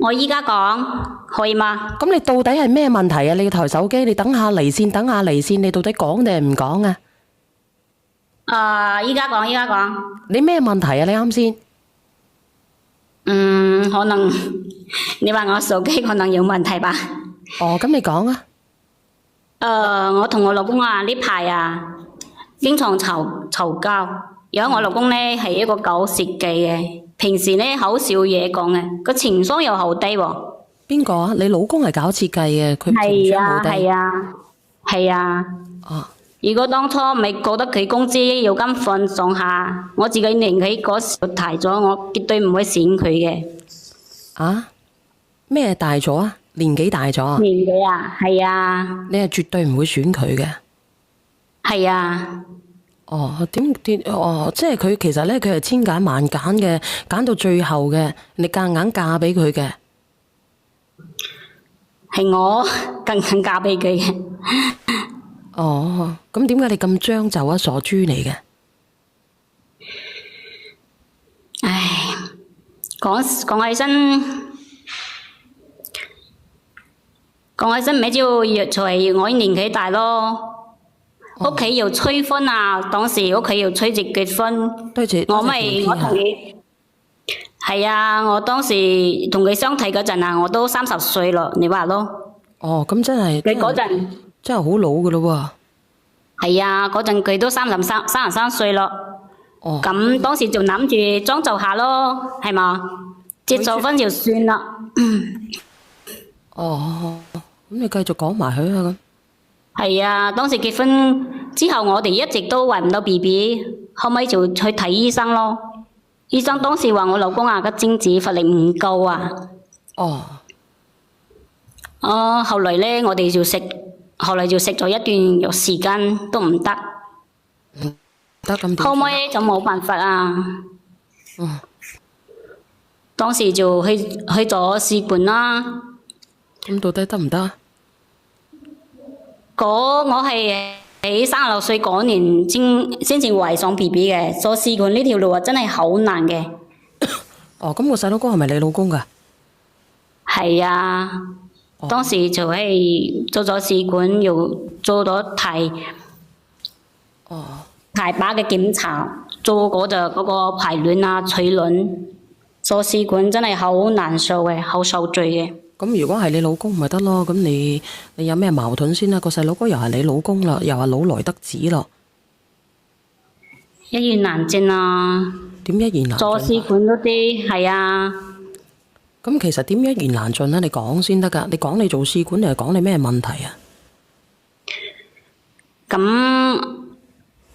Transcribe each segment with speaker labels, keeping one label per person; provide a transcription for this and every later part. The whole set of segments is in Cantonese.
Speaker 1: 我依家講可以嗎？
Speaker 2: 咁你到底係咩問題啊？你台手機，你等下離線，等下離線，你到底講定係唔講啊？
Speaker 1: 依家講，依家講。
Speaker 2: 你咩問題啊？你啱先。
Speaker 1: 可能你話我手機可能有問題吧？
Speaker 2: 哦，咁你講啊。
Speaker 1: 我同我老公啊呢排啊，經常嘈交。因為我老公呢係一個搞設計嘅，平時呢好少嘢講嘅，個情商又好低喎。
Speaker 2: 邊個啊？你老公係搞設計嘅，佢情商好低。
Speaker 1: 係啊，係啊。
Speaker 2: 哦。
Speaker 1: 如果當初咪覺得佢工資有咁放上下，我自己年紀嗰時提咗，我絕對唔會選佢嘅。
Speaker 2: 啊？咩大咗啊？年紀大咗啊？
Speaker 1: 年紀啊，係啊。
Speaker 2: 你係絕對唔會選佢嘅。
Speaker 1: 係啊。
Speaker 2: 哦，即係佢其實咧，佢係千揀萬揀嘅，揀到最後嘅，你夾硬嫁俾佢嘅。
Speaker 1: 係我更嫁俾佢嘅。
Speaker 2: 哦，咁點解你咁將就啊？傻豬嚟嘅。
Speaker 1: 唉，講起身咪就越隨我年紀大咯。屋企又催婚啊，當時屋企又催住結婚，我同佢係啊，我當時同佢相睇嗰陣啊，我都30歲咯，你話咯？
Speaker 2: 哦，咁真係
Speaker 1: 佢嗰陣
Speaker 2: 真係好老噶咯
Speaker 1: 喎。係啊，嗰陣佢都33歲咯。
Speaker 2: 哦。
Speaker 1: 咁當時就諗住裝就下咯，係嘛？結咗婚就算啦。
Speaker 2: 哦，咁你繼續講埋佢啊咁。
Speaker 1: 係啊，當時結婚之後，我哋一直都懷唔到 BB，後尾就去睇醫生咯。醫生當時話我老公啊個精子發力唔夠啊。
Speaker 2: 哦。
Speaker 1: 後來呢，我哋就食咗一段藥時間都唔得。
Speaker 2: 得咁點？
Speaker 1: 後尾就冇辦法啊。
Speaker 2: 嗯。
Speaker 1: 當時就去咗試管啦。
Speaker 2: 咁到底得唔得啊？
Speaker 1: 我係喺36歲嗰年先至懷上 BB 嘅，做試管呢條路啊真係好難嘅。
Speaker 2: 哦，咁個細佬哥係咪你老公噶？
Speaker 1: 係啊。哦。當時就係做咗試管，又做咗大把嘅檢查，做嗰個排卵啊、取卵，做試管真係好難受嘅，好受罪嘅。
Speaker 2: 咁如果係你老公咪得咯？咁你有咩矛盾先啦？個細佬哥又係你老公啦，又話老來得子咯，
Speaker 1: 一言難盡啊！
Speaker 2: 點一言難盡？
Speaker 1: 做試管嗰啲係啊。
Speaker 2: 咁其實點一言難盡咧？你講先得噶，你講你做試管，你係講你咩問題啊？
Speaker 1: 咁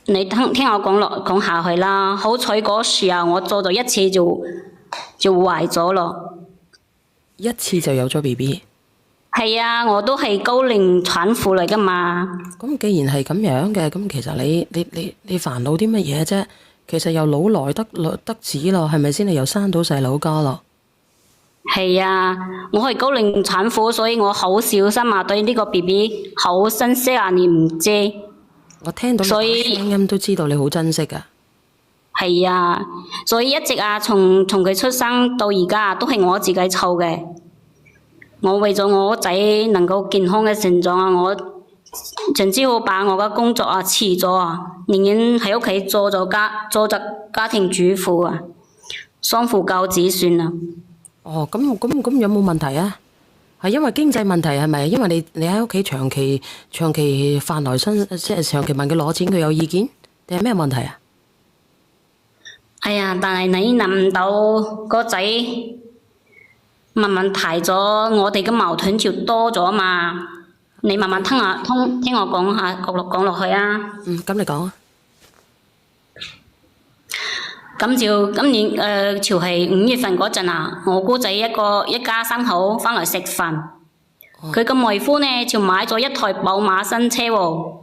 Speaker 1: 你聽我講下去啦。好彩嗰時啊，我做咗一次就懷咗咯。
Speaker 2: 一次就有咗 BB。
Speaker 1: 係啊，我都係高齡產婦嚟噶嘛。
Speaker 2: 咁既然係咁樣嘅，咁其實你煩惱啲乜嘢啫？其實又老來得子咯，係咪先？你又生到細佬哥咯。
Speaker 1: 係啊，我係高齡產婦，所以我好小心啊，對呢個 BB 好珍惜啊，你唔知。
Speaker 2: 我聽到你聲音都知道你好珍惜噶。
Speaker 1: 係啊，所以一直啊，從佢出生到而家都係我自己湊嘅。我為咗我個仔能夠健康嘅成長啊，我甚至乎把我嘅工作啊辭咗啊，寧願喺屋企做咗家庭主婦啊，相夫教子算啦。
Speaker 2: 哦，咁有冇問題啊？係因為經濟問題係咪？因為你喺屋企長期飯來伸，即係長期問佢攞錢，佢有意見定係咩問題啊？
Speaker 1: 哎呀，但係你諗唔到個仔慢慢大咗，我哋嘅矛盾就多咗嘛。你慢慢聽我講下，講落去啊。
Speaker 2: 咁你講啊。
Speaker 1: 咁就今年就係5月份嗰陣啊，我姑仔一家3口返嚟食飯，佢個妹夫呢就買咗一台寶馬新車喎。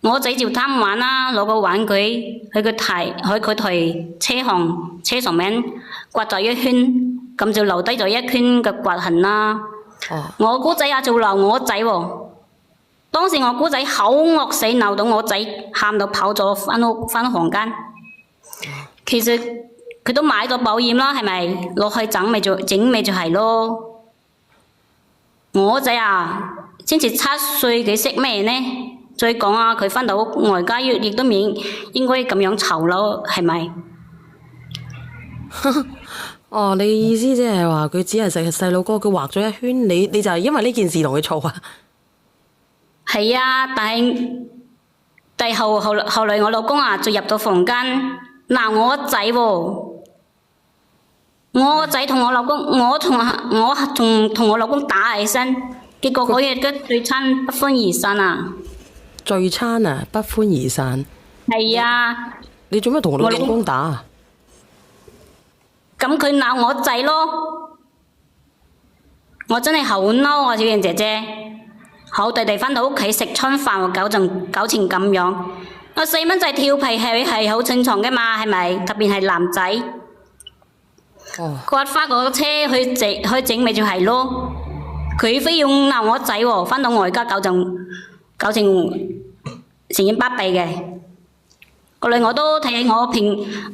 Speaker 1: 我仔就貪玩啦，攞個玩具喺佢台車上面刮咗一圈，咁就留低咗一圈嘅刮痕啦。我姑仔啊就鬧我仔喎，當時我姑仔好惡死，鬧到我仔喊到跑咗返房間。其實佢都買咗保險啦，係咪？落去整咪就係咯。我仔啊，先至7歲，佢識咩呢？再講啊，佢返到外家亦都免應該咁樣嘈咯，係咪？
Speaker 2: 哦，你意思即係話佢只係細路哥，佢畫咗一圈，你就係因為呢件事同佢嘈啊？
Speaker 1: 係啊，但係後來我老公啊，就入到房間鬧我個仔喎。我個仔同我老公，我同我老公打起身，結果嗰日嘅聚餐不歡而散啊！
Speaker 2: 聚餐啊，不歡而散。
Speaker 1: 係啊，
Speaker 2: 你做咩同我老公打啊？
Speaker 1: 咁佢鬧我仔咯，我真係好嬲啊！小燕姐姐，好地地返到屋企食餐飯，搞成咁樣。我細蚊仔調皮係好正常嘅嘛，係咪？特別係男仔。刮花個車去整咪就係咯，佢非要鬧我仔喎，返到外家搞成成日巴閉嘅。後來我都睇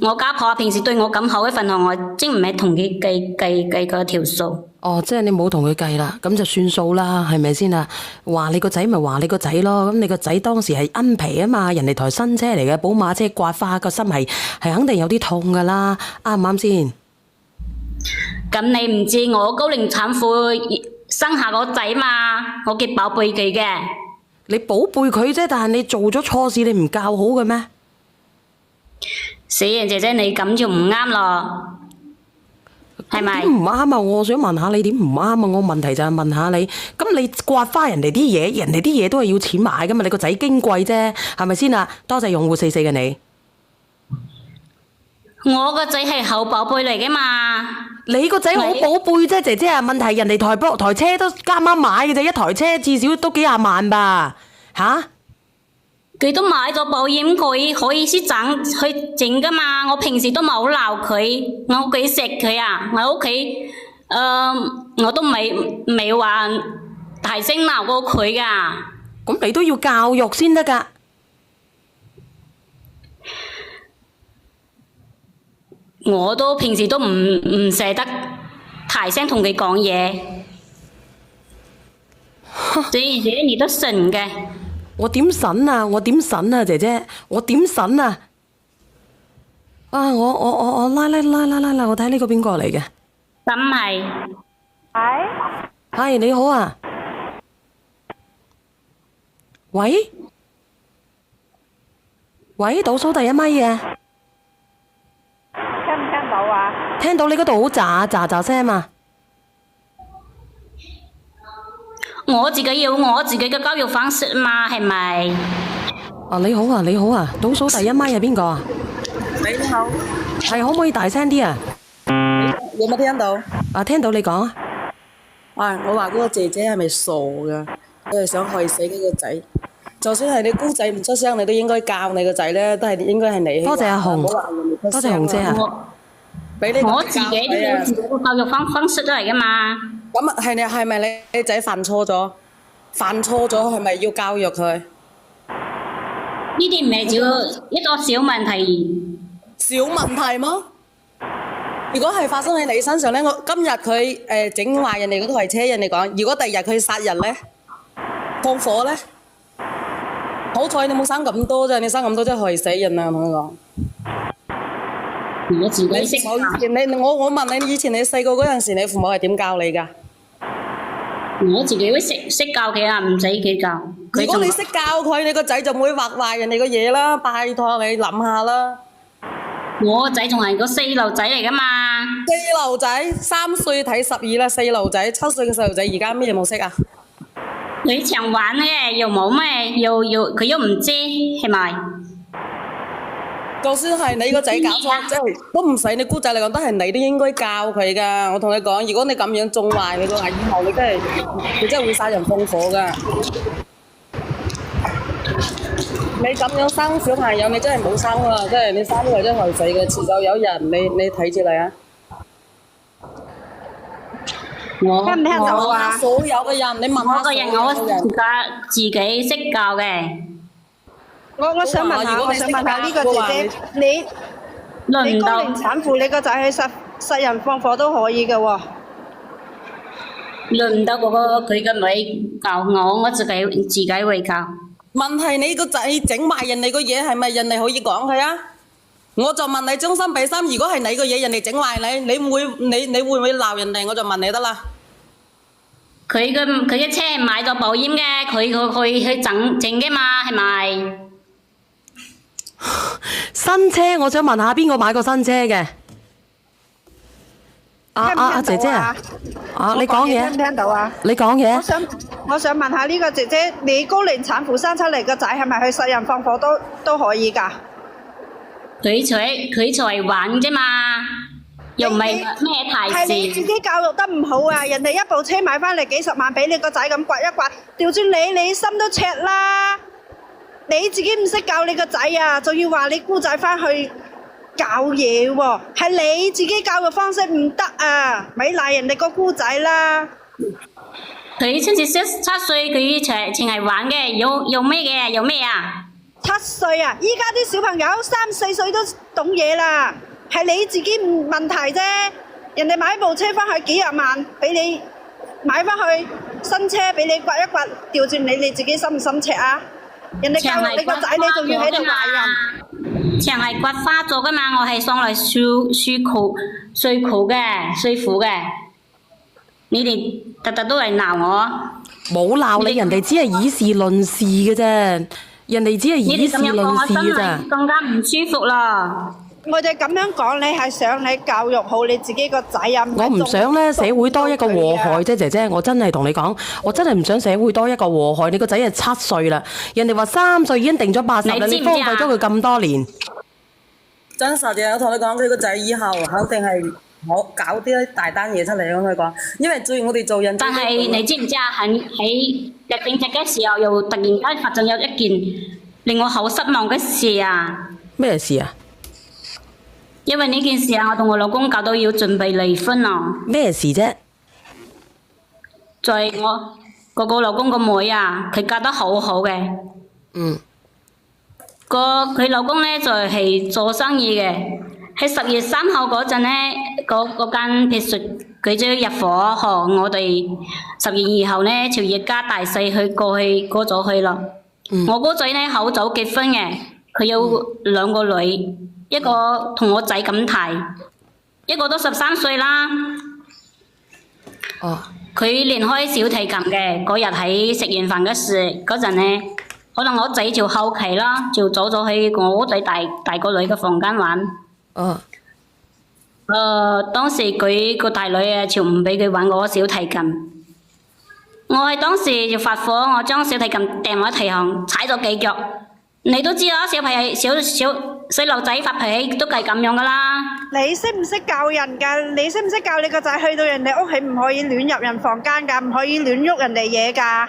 Speaker 1: 我家婆平時對我咁好嘅份上，我真唔係同佢計嗰條數。
Speaker 2: 哦，即係你冇同佢計啦，咁就算數啦，係咪先啊？話你個仔咪話你個仔咯，咁你個仔當時係奀皮啊嘛，人哋台新車嚟嘅寶馬車刮花，個心係肯定有啲痛噶啦，啱唔啱先？
Speaker 1: 咁你唔知我高齡產婦生下個仔嘛，我嘅寶貝佢嘅。
Speaker 2: 你寶貝佢啫，但係你做咗錯事，你唔教好嘅咩？
Speaker 1: 小燕姐姐，你咁就唔啱咯，係咪？
Speaker 2: 唔啱啊！我想問下你點唔啱啊？我問題就係問下你，咁你刮花人哋啲嘢，人哋啲嘢都係要錢買噶嘛？你個仔矜貴啫，係咪先啊？多謝用戶44嘅你。
Speaker 1: 我個仔係好寶貝嚟嘅嘛。
Speaker 2: 你個仔好寶貝啫，姐姐啊！問題人哋台車都啱啱買嘅啫，一台車至少都幾廿萬吧？吓？
Speaker 1: 佢都買咗保險，佢可以去整噶嘛。我平時都冇鬧佢，我屋企錫佢啊。我屋企我都未話大聲鬧過佢噶。
Speaker 2: 咁你都要教育先得噶。
Speaker 1: 我都平時都唔捨得大聲同佢講嘢。姐姐你都信嘅。
Speaker 2: 我點審啊？我點審啊？姐姐，我點審啊？啊！我拉，我睇呢個邊個嚟嘅？
Speaker 1: 真係。
Speaker 2: 係你好啊。喂，倒數第一咪嘅。
Speaker 3: 聽唔聽到啊？
Speaker 2: 聽到，你嗰度好喳聲嘛？
Speaker 1: 我自己有我自己嘅教育方式嘛，係咪？
Speaker 2: 啊，你好啊，倒數第一咪係邊個啊？
Speaker 3: 你好，
Speaker 2: 係，可唔可以大聲啲啊？
Speaker 3: 有冇聽到？
Speaker 2: 啊，聽到你講啊。
Speaker 3: 我話嗰個姐姐係咪傻噶？佢係想害死嗰個仔。就算係你姑仔唔出聲，你都應該教你個仔咧，都係應該係你。
Speaker 2: 多謝阿紅，多謝紅姐啊。
Speaker 1: 我自己都有自己嘅教育方式嚟噶嘛。
Speaker 3: 咁係咪你仔犯錯咗？犯錯咗係咪要教育佢？
Speaker 1: 呢啲唔係只一個小問題。
Speaker 3: 小問題麼？如果係發生喺你身上咧，我今日佢整壞人哋嗰台車，人哋講，如果第日佢殺人咧，放火咧，好彩你冇生咁多啫，你生咁多真係害死人啊！我同你講。
Speaker 1: 我自己識教。
Speaker 3: 我問你，以前你細個嗰陣時，你父母係點教你㗎？
Speaker 1: 我自己都識教佢啊，唔使佢教。
Speaker 3: 如果你識教佢，你個仔就唔會畫壞人哋嘅嘢啦。拜託你諗下啦。
Speaker 1: 我個仔仲係個細路仔嚟㗎嘛。
Speaker 3: 細路仔3歲睇12啦，細路仔7歲嘅細路仔而家咩冇識啊？
Speaker 1: 佢常玩嘅，又冇咩，佢又唔知係咪？
Speaker 3: 就算係你個仔搞錯，即係都唔使你姑仔嚟講，都係你都應該教佢噶。我同你講，如果你咁樣縱壞佢嘅話，以後你真係會殺人放火噶。你咁樣生小朋友，你真係冇生啊！即係你生出嚟真係害死嘅，遲早有人你睇住你啊！
Speaker 1: 我
Speaker 3: 聽唔聽到啊？所有嘅人，你問下所有嘅人。
Speaker 1: 我自己識教嘅。
Speaker 4: 我想問下呢個姐姐，你高齡產婦，你個仔去殺人放火都可以嘅喎？
Speaker 1: 輪唔到嗰個佢嘅女教我，我自己會教。
Speaker 3: 問題你個仔整壞人哋個嘢係咪人哋可以講佢啊？我就問你將心比心，如果係你個嘢人哋整壞你，你會唔會鬧人哋？我就問你得啦。
Speaker 1: 佢嘅車係買咗保險嘅，佢去整嘅嘛，係咪？
Speaker 2: 新車，我想問下邊個買過新車嘅？姐姐啊，你講嘢。
Speaker 4: 聽唔聽到啊？
Speaker 2: 你講嘢。
Speaker 4: 我想問下呢個姐姐，你高齡產婦生出嚟個仔係咪去殺人放火都可以㗎？佢
Speaker 1: 才玩啫嘛，又唔係咩大事。
Speaker 4: 係你自己教育得唔好啊！人哋一部車買翻嚟幾十萬俾你個仔咁刮一刮，調轉你心都赤啦！你自己唔識教你個仔啊，仲要話你姑仔翻去教嘢喎，係你自己教育方式唔得啊！咪賴人哋個姑仔啦！
Speaker 1: 佢先至7歲，佢淨係玩嘅，有咩嘅？有咩啊
Speaker 4: ？7歲啊！依家啲小朋友3、4歲都懂嘢啦，係你自己唔問題啫。人哋買部車翻去幾廿萬俾你買翻去新車俾你刮一刮，調轉你自己心唔心赤啊？人哋教育你個仔，你仲要喺度話人。
Speaker 1: 牆係刮花咗噶嘛，我係上嚟訴苦嘅。你哋特都嚟鬧我。
Speaker 2: 冇鬧你，人哋只係以事論事嘅啫。人哋只係以事論事嘅咋。
Speaker 1: 更加唔舒服啦。
Speaker 4: 我哋咁樣講，你係想你教育好你自己個仔啊？
Speaker 2: 我唔想咧社會多一個禍害啫，姐姐。我真係同你講，我真係唔想社會多一個禍害。你個仔係7歲啦，人哋話3歲已經定咗80啦，你荒廢咗佢咁多年。
Speaker 3: 真實嘅，我同你講，佢個仔以後肯定係我搞啲大單嘢出嚟，我同你講。因為我哋做人，
Speaker 1: 但係你知唔知啊？喺入正職嘅時候，又突然間發生有一件令我好失望嘅事啊！
Speaker 2: 咩事啊？
Speaker 1: 因為呢件事啊，我同我老公搞到要準備離婚啊！
Speaker 2: 咩事啫？
Speaker 1: 就係我個老公個妹啊，佢嫁得好好嘅。
Speaker 2: 嗯。
Speaker 1: 佢老公咧就係做生意嘅，喺10月3號嗰陣咧，嗰間別墅佢就入伙，和我哋10月2號咧就一家大細過咗去啦。我個仔咧好早結婚嘅，佢有2個女，一個同我仔咁大，一個都13歲啦。
Speaker 2: 哦。
Speaker 1: 佢練開小提琴嘅，嗰日喺食完飯嗰陣咧。可能我仔就後期啦，就走咗去我仔大個女嘅房間玩。當時佢個大女啊，就唔俾佢玩我小提琴。我係當時就發火，我將小提琴掟喺地上，踩咗幾腳。你都知啦，細路仔發脾氣都係咁樣噶啦。
Speaker 4: 你識唔識教人㗎？你識唔識教你個仔去到人哋屋企唔可以亂入人房間㗎，唔可以亂喐人哋嘢㗎？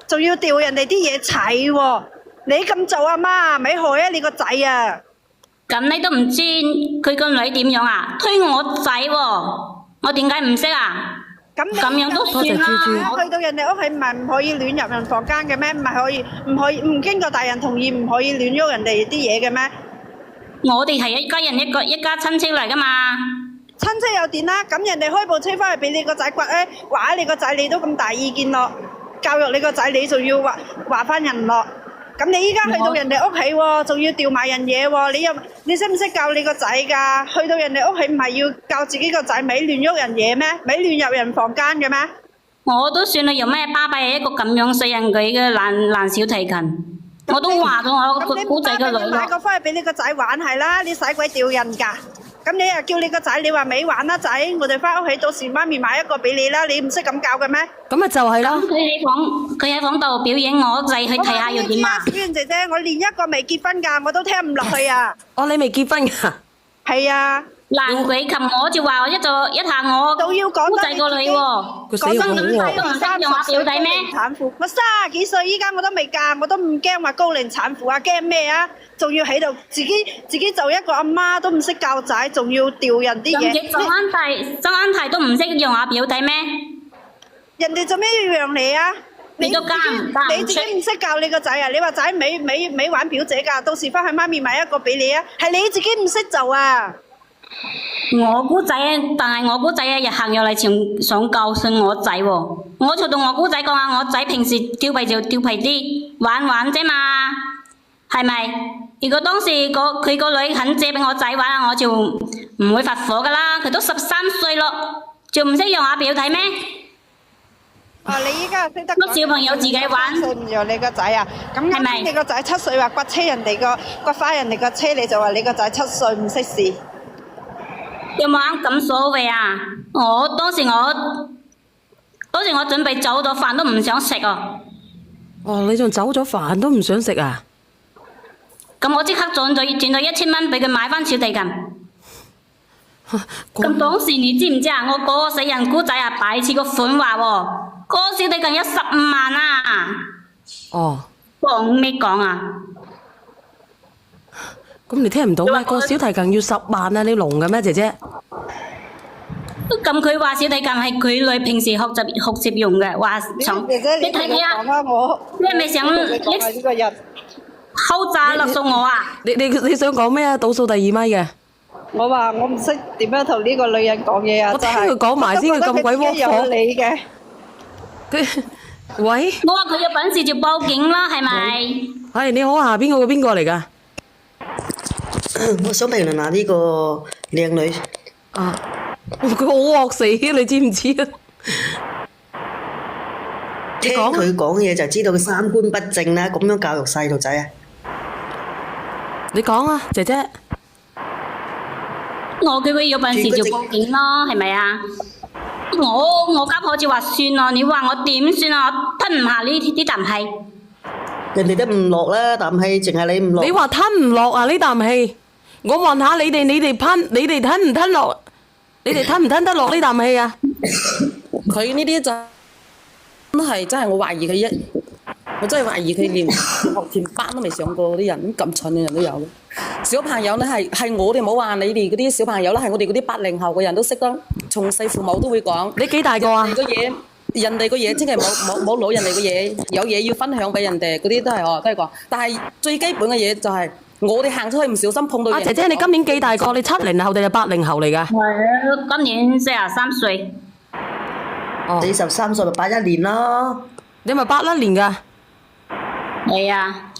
Speaker 4: 仲要掉人哋啲嘢踩喎！你咁做阿媽咪害啊你個仔啊！
Speaker 1: 咁你都唔知佢個女點樣啊？推我仔喎！我點解唔識啊？咁樣都算啦！
Speaker 4: 去到人哋屋企唔係唔可以亂入人房間嘅咩？唔係可以唔經過大人同意唔可以亂喐人哋啲嘢嘅咩？
Speaker 1: 我哋係一家人一家親戚嚟噶嘛！
Speaker 4: 親戚又點啦？咁人哋開部車翻嚟俾你個仔刮咧，話你個仔你都咁大意見咯！教育你個仔，你仲要話翻人咯。咁你依家去到人哋屋企喎，仲要調埋人嘢喎。你識唔識教你個仔㗎？去到人哋屋企唔係要教自己個仔咪亂喐人嘢咩？咪亂入人房間嘅咩？
Speaker 1: 我都算係有咩巴閉，一個咁樣細人佢嘅爛小提琴，我都話咗我個姑仔個女咯。
Speaker 4: 你買個翻去俾你個仔玩係啦，你使鬼吊人㗎？咁你又叫你個仔，你話咪玩啦仔，我哋翻屋企到時媽咪買一個俾你啦，你唔識咁教嘅咩？
Speaker 2: 咁咪就係咯。
Speaker 1: 佢喺房度表演，我仔去睇下要點啊？
Speaker 4: 小娟姐姐，我連一個未結婚㗎，我都聽唔落去啊！
Speaker 2: 哦，你未結婚㗎？
Speaker 4: 係啊。
Speaker 1: 爛鬼琴我就話一下我姑仔個女喎，
Speaker 2: 佢死好
Speaker 1: 都唔識用我表弟咩？
Speaker 4: 產婦，我30幾歲，依家我都未嫁，我都唔驚話高齡產婦啊，驚咩啊？仲要喺度自己就一個阿媽都唔識教仔，仲要調人啲嘢。
Speaker 1: 周安泰都唔識用我表弟咩？
Speaker 4: 人哋做咩要讓你啊？
Speaker 1: 你都
Speaker 4: 你自己唔識教你個仔啊？你話仔咪玩表姐㗎，到時翻去媽咪買一個俾你啊？係你自己唔識做啊！
Speaker 1: 我姑仔，但係我姑仔日行入嚟想教訓我仔喎。我就同我姑仔講啊，我仔平時調皮就調皮啲，玩玩啫嘛，係咪？如果當時佢個女肯借俾我仔玩，我就唔會發火噶啦。佢都13歲咯，仲唔識用下表睇咩？
Speaker 4: 哦，你依家識得
Speaker 1: 個小朋友自己玩
Speaker 4: 信唔用你個仔啊？咁啱先你個仔7歲話刮車人哋個刮花人哋個車，你就話你個仔7歲唔識事。
Speaker 1: 有冇啱咁所謂啊？當時我準備走咗，飯都唔想食啊！
Speaker 2: 哦，你仲走咗飯都唔想食啊？
Speaker 1: 咁我即刻轉咗1000蚊俾佢買翻小地琴。咁當時你知唔知啊？我嗰個死人姑仔啊，擺次個款話喎，嗰個小地琴有15萬啊！
Speaker 2: 哦，
Speaker 1: 講咩講啊？
Speaker 2: 咁你聽唔到咩？個小提琴要10萬啊！你聾嘅咩，姐姐？
Speaker 1: 咁佢話小提琴係佢女平時學習用嘅，話想
Speaker 4: 姐姐，
Speaker 1: 你睇睇啊！
Speaker 4: 講啦，我
Speaker 1: 你係咪想
Speaker 4: 講下呢個人？
Speaker 1: 敲詐勒索我啊？
Speaker 2: 你想講咩啊？倒數第2咪嘅。
Speaker 4: 我話我唔識點樣同呢個女人講嘢啊！
Speaker 2: 我聽佢講埋先，佢咁鬼窩火。
Speaker 4: 有你嘅。
Speaker 2: 佢，喂。
Speaker 1: 我話佢有本事就報警啦，係咪？
Speaker 2: 係你好啊，邊個嚟㗎？
Speaker 5: 我想評論下呢個靚女。
Speaker 2: 啊，佢好惡死，你知唔知啊？
Speaker 5: 聽佢講嘢就知道佢三觀不正啦，咁樣教育細路仔啊！
Speaker 2: 你講啊，姐姐。
Speaker 1: 我叫佢有本事就報警咯，係咪啊？我家婆就話算咯，你話我點算啊？我吞唔下呢啖氣。
Speaker 5: 人哋都唔落啦，啖氣淨係你唔落。
Speaker 2: 你話吞唔落啊？呢啖氣，我問下你哋吞唔吞落？你哋吞唔吞得落呢啖氣啊？
Speaker 3: 佢呢啲就真係我懷疑佢我真係懷疑佢連學前班都未上過啲人，咁蠢嘅人都有。小朋友咧係我哋冇話你哋嗰啲小朋友啦，係我哋嗰啲80後嘅人都識得，從細父母都會講。
Speaker 2: 你幾大個啊？
Speaker 3: 人哋個嘢千祈冇攞人哋個嘢，有嘢要分享俾人哋，嗰啲都係講。但係最基本嘅嘢就係我哋行出去唔小心碰到人。
Speaker 2: 姐姐，你今年幾大個？你70後定係80後嚟㗎？
Speaker 1: 我今年43歲。
Speaker 2: 哦，
Speaker 5: 你13歲咪81年咯。
Speaker 2: 你咪81年㗎？
Speaker 1: 係啊。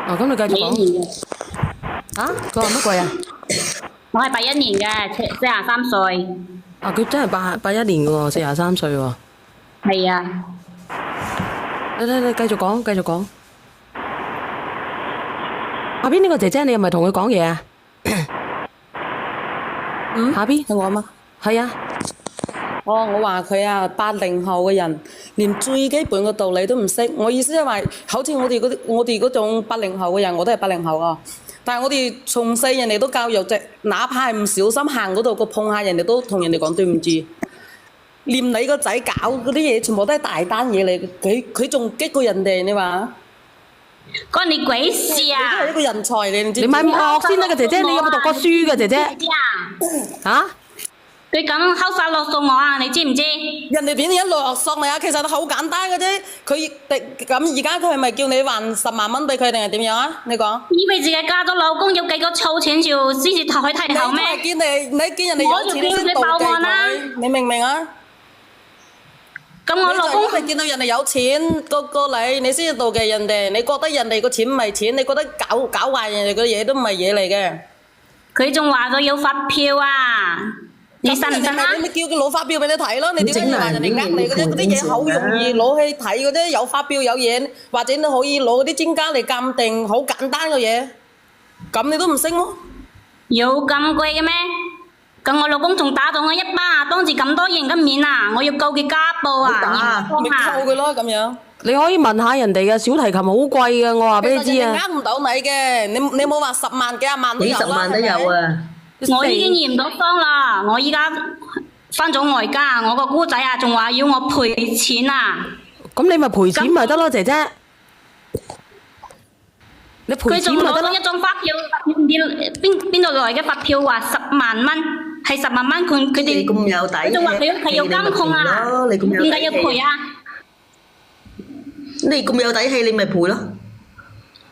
Speaker 2: 哦，咁你繼續講。啊？佢話乜鬼啊？
Speaker 1: 我係81年嘅，43歲。
Speaker 2: 啊！佢真係81年嘅喎，43歲喎。
Speaker 1: 係啊。
Speaker 2: 你繼續講，繼續講。下邊呢個姐姐，你係咪同佢講嘢啊？下邊
Speaker 3: 係我嗎？
Speaker 2: 係啊。
Speaker 3: 哦，我話佢啊，80後嘅人連最基本嘅道理都唔識。我意思係話，好似我哋嗰種80後嘅人，我都係80後啊。但係我哋從細人哋都教育隻，哪怕係唔小心行嗰度個碰下，人哋都同人哋講對唔住。連你個仔搞嗰啲嘢，全部都係大單嘢嚟，佢仲激過人哋，你話？
Speaker 1: 關你鬼事啊！
Speaker 3: 你都係一個人才嚟，你知唔知？
Speaker 2: 你咪咁惡先得嘅姐姐，你有冇讀過書嘅姐姐？嚇？
Speaker 1: 佢咁敲詐勒索我啊！你知唔知？
Speaker 3: 人哋點樣勒索你啊？其實好簡單嘅啫。佢咁而家佢係咪叫你還10萬蚊俾佢定係點樣啊？你講。
Speaker 1: 以為自己嫁咗老公要幾個臭錢就先至抬頭咩？
Speaker 3: 你見人哋有錢先妒忌佢，你明唔明啊？
Speaker 1: 咁我老公
Speaker 3: 你見到人哋有錢過你先至妒忌人哋。你覺得人哋個錢唔係錢，你覺得搞壞人哋嘅嘢都唔係嘢嚟嘅。
Speaker 1: 佢仲話咗要發票啊！你信唔信啊？
Speaker 3: 你咪叫佢攞發票俾你睇咯。你點解要話人哋呃你嘅啫？嗰啲嘢好容易攞去睇嘅啫，有發票有嘢，或者你可以攞啲專家嚟鑑定，好簡單嘅嘢。咁你都唔識咯？
Speaker 1: 有咁貴嘅咩？咁我老公仲打咗我一巴，當住咁多人嘅面啊！我要告佢家暴啊！
Speaker 3: 咪扣佢咯咁樣。
Speaker 2: 你可以問下人哋嘅小提琴好貴嘅，我話俾你知啊。
Speaker 3: 呃唔到你嘅，你冇話10萬幾廿萬都有啦。
Speaker 5: 幾十萬都有啊！
Speaker 1: 我已經驗到傷啦，我依家翻咗外家，我個姑仔啊仲話要我賠錢啊！
Speaker 2: 咁你咪賠錢咪得咯，姐姐。你賠
Speaker 1: 佢仲
Speaker 2: 錢咪得咯
Speaker 1: 攞咗。一張發票，邊度來嘅發票話10萬蚊，係10萬蚊佢哋。
Speaker 5: 你咁有底氣，
Speaker 1: 佢仲話佢屋企有監控啊，
Speaker 5: 你咁有底氣
Speaker 1: 點解要賠啊？
Speaker 5: 你咁有底氣，你咪賠咯。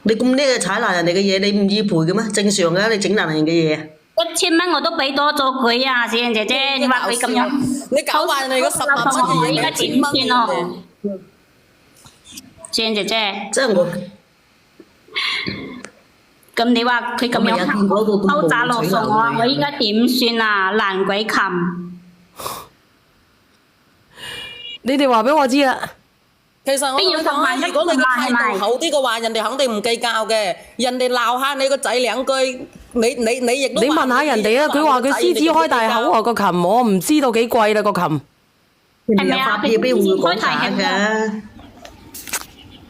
Speaker 5: 你咁叻踩爛人哋嘅嘢，你唔易賠嘅咩？正常嘅，你整爛人嘅嘢。
Speaker 1: 1000蚊我都俾多咗佢啊，小燕姐姐，你話佢咁樣，
Speaker 3: 你搞壞你嗰10萬蚊嘅嘢，
Speaker 1: 我依家點算咯？小燕姐姐，
Speaker 5: 即係我
Speaker 1: 咁你話佢咁樣偷詐落數我啊，我依家點算啊？爛鬼琴！
Speaker 2: 你哋話俾我知啦。
Speaker 3: 其實我同你講啊，如果你個態度好啲嘅話，人哋肯定唔計較嘅。人哋鬧下你個仔兩句，你亦都
Speaker 2: 你問下人哋啊，佢話佢獅子開大口啊個琴，我唔知道幾貴啦個琴。
Speaker 1: 係咪啊？
Speaker 5: 邊會講
Speaker 1: 開
Speaker 5: 假
Speaker 1: 大
Speaker 5: 嘅？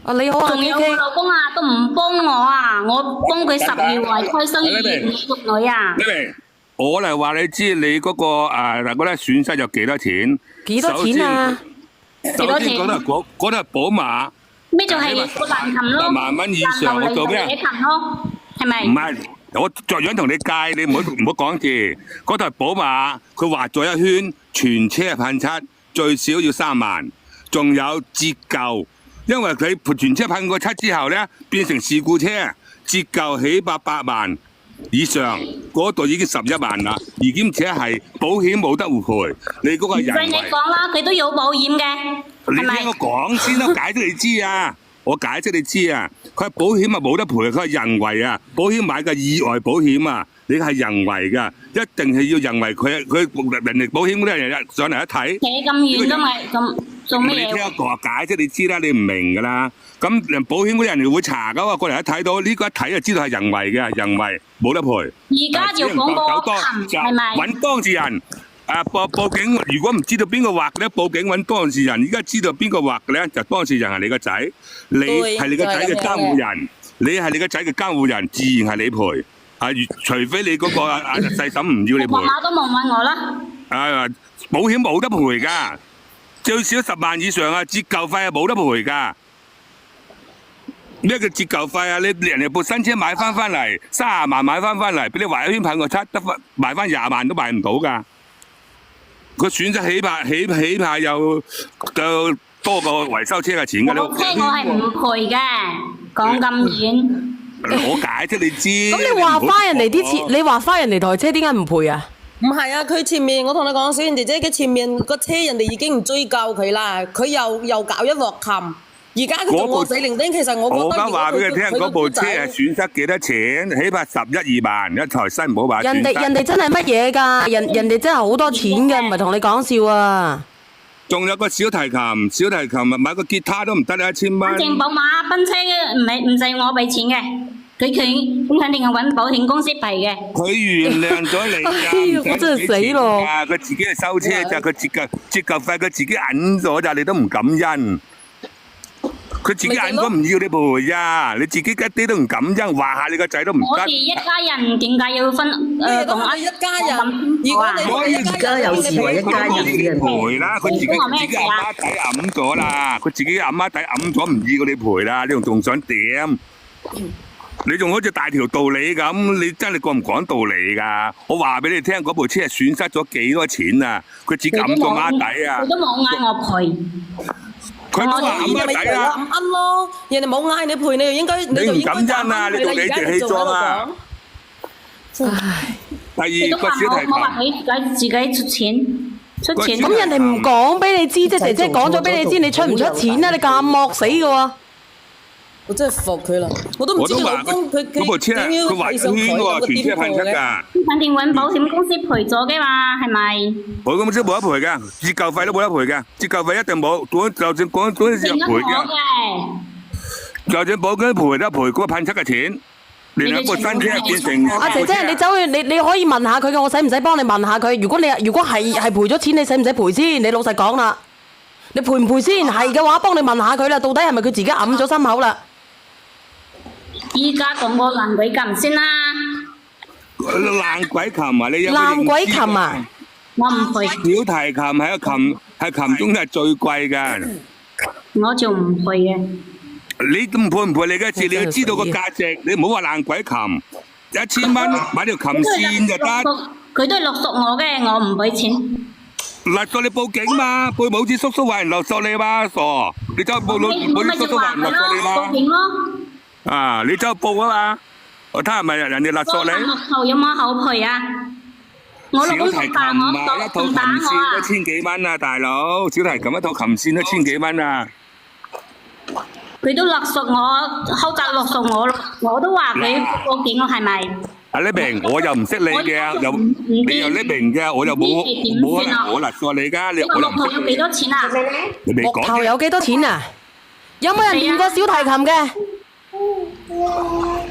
Speaker 2: 啊你好啊
Speaker 1: 仲有
Speaker 2: K
Speaker 1: 我
Speaker 2: K，
Speaker 1: 老公啊，都唔幫我啊！我幫佢10月懷胎生兒女啊！
Speaker 6: 我嚟話你知，你嗰個嗱嗰啲損失有幾多錢？
Speaker 2: 幾多錢啊？
Speaker 6: 首先嗰度係寶馬，
Speaker 1: 咩就係個爛琴咯
Speaker 6: 10萬蚊以上，我做咩啊？
Speaker 1: 爛琴咯，係咪？
Speaker 6: 唔係，我作樣同你計，你唔好講字。嗰台寶馬，佢畫咗一圈，全車噴漆，最少要3萬，仲有折舊，因為佢全車噴過漆之後咧，變成事故車，折舊起800萬以上，嗰度已經11萬啦，而兼且係保險冇得賠，你嗰個人
Speaker 1: 唔使你
Speaker 6: 為。
Speaker 1: 講啦，佢都有保險嘅，係咪
Speaker 6: 你聽？我講先啦，解釋你知啊！我解釋你知啊！佢係保險啊冇得賠，佢係人為啊！保險買嘅意外保險啊，你係人為㗎，一定係要人為。佢人哋保險嗰啲人上嚟一睇，
Speaker 1: 企咁遠都咪咁做咩嘢？
Speaker 6: 你聽我講解釋你知啦，你唔明㗎啦。咁人保險嗰啲人會查㗎喎，過嚟一睇到呢個一睇就知道係人為嘅，人為冇得賠。
Speaker 1: 而家就講個琴係咪？
Speaker 6: 揾當事人。報警，如果唔知道邊個畫嘅咧，報警揾當事人。而家知道邊個畫嘅咧，就當事人係你個仔，你係你個仔嘅監護人，你係你個仔嘅監護人，自然係你賠。除非你嗰個細嬸唔要你賠。
Speaker 1: 媽都冇問我啦。
Speaker 6: 保險冇得賠㗎，最少10萬以上啊，折舊費係冇得賠㗎。咩叫折舊費啊？你人哋部新車買翻嚟30萬買翻嚟，俾你畫一圈噴個漆，得翻賣翻20萬都賣唔到㗎。佢損失起拍又多過維修車嘅錢㗎。
Speaker 1: 我車我係唔賠嘅，講咁遠。
Speaker 6: 我解釋你知。
Speaker 2: 咁你話翻人哋啲錢，你話翻人哋台車點解唔賠啊？
Speaker 3: 唔係啊，佢前面我同你講，小燕姐姐嘅前面個車人哋已經唔追究佢啦，佢又搞一鑊琴。而家佢仲餓死伶仃，其實我覺得
Speaker 6: 我而家話俾佢聽，嗰部車係
Speaker 3: 係
Speaker 6: 損失幾多錢？起碼11、2萬一台新寶馬。
Speaker 2: 人哋真係乜嘢㗎？人哋真係好多錢嘅，唔係同你講笑啊！
Speaker 6: 仲有個小提琴買個吉他都唔得啦，1000蚊。
Speaker 1: 正寶馬奔車唔使我俾錢嘅，佢肯定係揾保險公司賠嘅。
Speaker 6: 佢原諒咗你㗎，
Speaker 2: 我真係死咯！
Speaker 6: 佢自己係收車咋，佢折舊費佢自己揞咗咋，你都唔感恩。佢自己揞咗唔要你賠呀，你自己一啲都唔感恩，話下你個仔都唔得。
Speaker 1: 我哋一家人點解要分同
Speaker 3: 一家人？如果你
Speaker 5: 而家有時為一家人嘅人
Speaker 6: 賠啦，佢自己阿媽底揞咗啦，佢自己阿媽底揞咗唔要你賠啦，你仲想點？你仲好似大條道理咁，你真係講唔講道理㗎？我話俾你聽，嗰部車係損失咗幾多錢啊？佢自己揞咗媽底啊！
Speaker 1: 佢都冇嗌我賠。
Speaker 6: 佢都話揞媽底啦。
Speaker 3: 咁奀咯，人哋冇嗌你賠，你就應該
Speaker 6: 你唔感恩啊！你做理直氣壯啊！
Speaker 2: 唉，
Speaker 6: 第二個小提
Speaker 1: 我話
Speaker 6: 琴。
Speaker 1: 佢自己出錢。
Speaker 2: 咁人哋唔講俾你知，即係姐姐講咗俾你知，你出唔出錢啊？你咁惡死嘅喎！
Speaker 3: 我真係服佢啦，我都唔知佢老公佢
Speaker 6: 嗰部車佢畫圈喎，全車噴漆㗎。
Speaker 1: 肯定揾保險公司賠咗嘅嘛，係咪？
Speaker 6: 保險公司冇得賠㗎，折舊費都冇得賠㗎，折舊費一定冇，就算嗰陣時賠㗎。就算保險賠都賠嗰個噴漆嘅錢，連一部新車變成。
Speaker 2: 阿姐姐，你走去你可以問下佢嘅，我使唔使幫你問下佢？如果係賠咗錢，你使唔使賠先？你老實講啦，你賠唔賠先？係嘅話，幫你問下佢啦，到底係咪佢自己揞咗心口啦？
Speaker 1: 依家講個爛鬼琴先啦。
Speaker 6: 爛鬼琴啊！你有冇認知啊？
Speaker 2: 爛鬼琴啊！
Speaker 1: 我唔賠，
Speaker 6: 小提琴係個琴，係琴中係最貴㗎。
Speaker 1: 我就唔賠嘅。
Speaker 6: 你都唔賠唔賠你嘅事，你要知道個價值。你唔好話爛鬼琴，1000蚊買條琴線就得。
Speaker 1: 佢都係勒索我嘅，我唔俾錢。
Speaker 6: 勒索你報警嘛？報冇似叔叔話人勒索你嘛？傻！你走去報啲叔叔話人勒索你
Speaker 1: 報警
Speaker 6: 嘛？
Speaker 1: 咯。
Speaker 6: 啊！你走去報啊嘛！我睇係咪人哋勒索你？
Speaker 1: 幕後有冇後賠啊？我老
Speaker 6: 小提琴
Speaker 1: 公仲打
Speaker 6: 啊，
Speaker 1: 我，
Speaker 6: 一套琴
Speaker 1: 仲打我
Speaker 6: 線都
Speaker 1: 啊！
Speaker 6: 千幾蚊啊，大佬！小提琴一套琴線都千幾蚊啊！
Speaker 1: 佢都勒索我，偷襲勒索我，我都話佢報警咯，係咪？
Speaker 6: 阿呢明，我又唔識你嘅，又你又呢明嘅，我又冇可能我勒索你㗎，你
Speaker 1: 呢個
Speaker 6: 我又唔
Speaker 1: 木頭要幾
Speaker 6: 識
Speaker 1: 多錢啊？
Speaker 6: 你未
Speaker 2: 木
Speaker 6: 講嘅，
Speaker 2: 頭有幾多錢啊？有冇人練過小提琴嘅？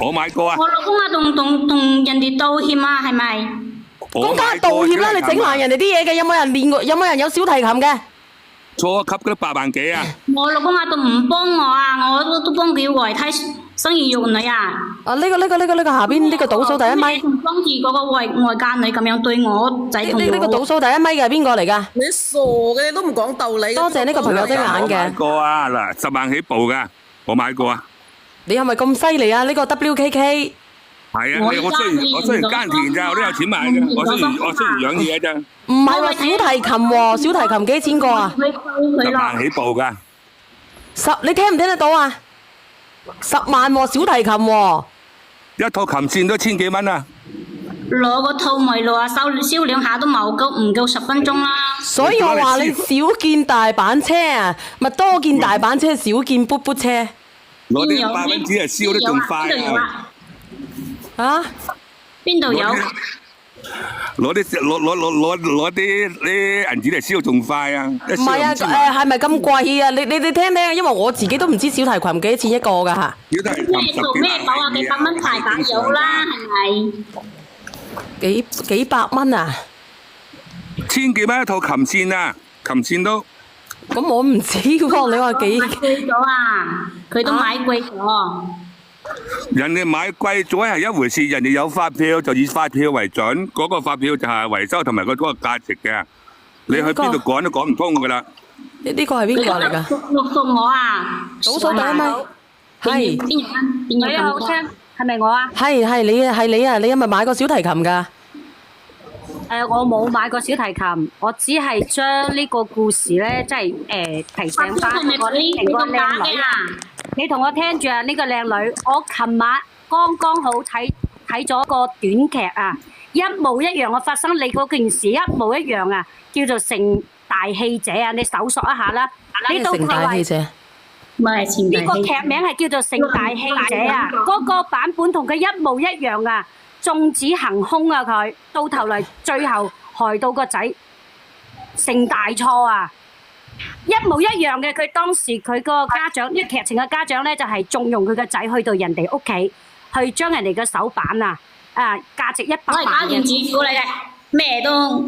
Speaker 6: 我買過啊，
Speaker 1: 我老公啊，同人哋道歉啊，係咪？
Speaker 6: 我
Speaker 2: 咁梗係
Speaker 6: 買過
Speaker 2: 道歉啦！你整
Speaker 6: 小提琴啊
Speaker 2: 爛人哋啲嘢嘅，有冇人練過？有冇人有小提琴嘅？
Speaker 6: 初級嗰啲8萬幾啊！
Speaker 1: 我老公啊，都唔幫我啊，我都幫佢維胎生兒育女啊。
Speaker 2: 啊，呢個下邊呢個倒數第一米，
Speaker 1: 仲幫住嗰個外家女咁樣對我仔同
Speaker 2: 呢個倒數第一米嘅係邊個嚟㗎？
Speaker 3: 你傻嘅，你都唔講道理。
Speaker 2: 多謝呢個朋友隻眼
Speaker 6: 我買
Speaker 2: 嘅。
Speaker 6: 過啊，嗱10萬起步㗎，我買過啊。
Speaker 2: 你係咪咁犀利啊？呢個 WKK
Speaker 6: 係啊，我雖然耕田咋，我都有錢買嘅。我雖然養嘢咋，
Speaker 2: 唔係話小提琴喎，小提琴幾錢個啊？
Speaker 1: 佢告佢
Speaker 6: 10
Speaker 1: 咯。
Speaker 6: 萬起步㗎。
Speaker 2: 你聽唔聽得到啊？10萬喎，小提琴喎。
Speaker 6: 一套琴線都千幾蚊啊！
Speaker 1: 攞個套咪攞啊，燒兩下都冇夠，唔夠10分鐘啦。
Speaker 2: 所以我話你少見大板車啊，咪多見大板車，少見噗噗車。
Speaker 6: 攞啲8蚊紙嚟燒得仲快啊！
Speaker 2: 啊？
Speaker 1: 邊度有？
Speaker 6: 攞啲銀紙嚟燒仲快啊！一
Speaker 2: 唔係啊，
Speaker 6: 燒唔
Speaker 2: 係咪咁貴啊？你聽聽，因為我自己都唔知小提琴幾錢一個㗎嚇。
Speaker 6: 要都係
Speaker 1: 咩做咩寶啊？幾百蚊排版有啦，係咪？
Speaker 2: 幾百蚊啊？
Speaker 6: 千幾蚊一套琴線啊！琴線都
Speaker 2: 咁我唔知喎，你話幾？
Speaker 1: 買貴咗啊！佢都買貴咗。
Speaker 6: 人哋買貴咗係一回事，人哋有發票就以發票為準，嗰個發票就係維修同埋嗰個價值嘅。你去邊度講都講唔通㗎啦。
Speaker 2: 呢個係邊個嚟㗎？
Speaker 1: 錄送我啊！
Speaker 2: 倒數第一米。係
Speaker 1: 邊有邊有咁多？
Speaker 7: 係咪我啊？
Speaker 2: 係你啊！你係咪買過小提琴㗎？
Speaker 7: 我冇買過小提琴，我只係將呢個故事咧，即係提醒翻
Speaker 1: 係咪
Speaker 7: 我
Speaker 1: 你
Speaker 7: 成個
Speaker 1: 個假
Speaker 7: 靚女啊！
Speaker 1: 嘅啊？
Speaker 7: 你同我聽住啊！呢個靚女，我琴晚剛好睇咗個短劇啊，一模一樣啊！發生你嗰件事一模一樣啊，叫做成大器者啊！你搜索一下啦。你到
Speaker 2: 成大器者。
Speaker 1: 唔係前
Speaker 7: 呢個劇名係叫做《成大器者》啊，嗰個版本同佢一模一樣啊，縱子行兇啊佢，到頭嚟最後害到個仔成大錯啊，一模一樣嘅。佢當時佢個家長，呢個劇情嘅家長咧就係縱容佢個仔去到人哋屋企，去將人哋嘅手板價值100
Speaker 1: 我係家
Speaker 7: 萬嘅。
Speaker 1: 庭主婦嚟嘅，咩都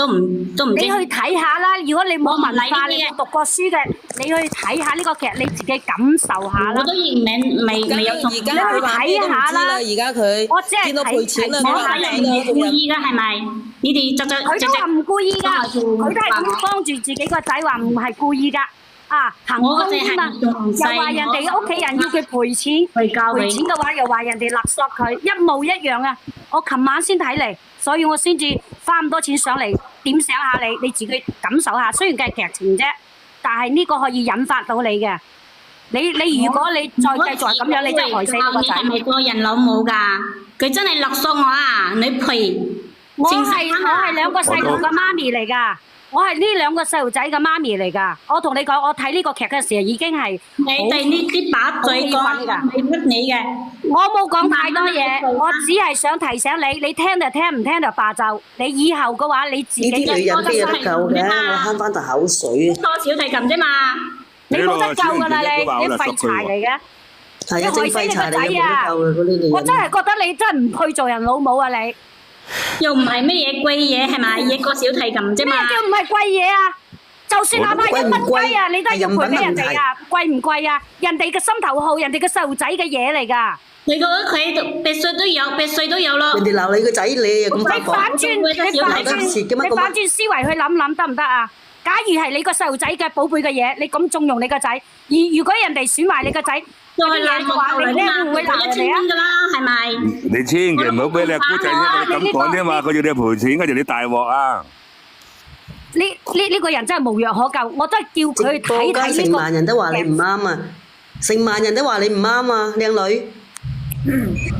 Speaker 1: 唔知。
Speaker 7: 你去睇下啦，如果你冇文化，你冇讀過書嘅，你去睇下呢個劇，你自己感受下啦
Speaker 1: 我。都認名未有中。
Speaker 3: 而家佢話咩都唔知啦，而家佢
Speaker 7: 我只係
Speaker 3: 見到賠錢啦，
Speaker 7: 睇
Speaker 3: 佢話
Speaker 1: 我係人哋故意㗎，係咪？你哋
Speaker 7: 佢都話唔故意㗎，佢都係咁幫住自己個仔，話唔係故意㗎。行
Speaker 1: 我嗰隻
Speaker 7: 兇啫嘛，
Speaker 1: 係
Speaker 7: 又話人哋屋企人要佢賠錢，
Speaker 1: 去教佢
Speaker 7: 賠錢嘅話又話人哋勒索佢，一模一樣啊！我琴晚先睇嚟，所以我先至花咁多錢上嚟點醒下你，你自己感受下。雖然佢係劇情啫，但係呢個可以引發到你嘅。你如果你再繼續係咁樣，你真係害死個仔。
Speaker 1: 你係咪個人老母㗎？佢真係勒索我啊！你賠。
Speaker 7: 我係兩個細路嘅媽咪嚟㗎，我係呢兩個細路仔嘅媽咪嚟㗎。我同你講，我睇呢個劇嘅時候已經係
Speaker 1: 你哋呢啲把嘴講係屈你嘅。
Speaker 7: 我冇講太多嘢，我只係想提醒你，你聽就聽，唔聽就罷就。你以後嘅話，你自己
Speaker 5: 呢啲女人邊有得救嘅？我慳翻啖口水。
Speaker 1: 多小提琴啫嘛。
Speaker 7: 你冇得救㗎啦，你廢柴嚟嘅，
Speaker 5: 係啊，正廢柴嚟嘅，冇得救嘅嗰啲女人。
Speaker 7: 我真係覺得你真係唔配做人老母啊！你
Speaker 1: 又唔係乜嘢貴嘢係咪？一個小提琴啫嘛。
Speaker 7: 咩叫唔係貴嘢啊？就算哪怕1蚊雞啊，你都要賠俾人哋啊！貴唔貴啊？人哋嘅心頭好，人哋嘅細路仔嘅嘢嚟㗎。
Speaker 1: 你覺得佢別墅都有，別墅都有咯。
Speaker 5: 人哋鬧你個仔，你又咁
Speaker 7: 你
Speaker 5: 發火，
Speaker 7: 反轉思維去諗得唔得啊？假如係你個細路仔嘅寶貝嘅嘢，你咁縱容你個仔，而如果人哋損壞你個仔，
Speaker 1: 再鬧我頭嚟啦，
Speaker 7: 會鬧人哋啊？
Speaker 1: 㗎啦，係咪？
Speaker 6: 你千祈唔好俾你阿姑仔聽你咁講啫嘛，佢要你賠錢，跟住你大鑊啊！
Speaker 7: 呢個人真係無藥可救，我真係叫佢去睇睇呢個。
Speaker 5: 成萬人都話你唔啱啊！成萬人都話你唔啱啊，靚女。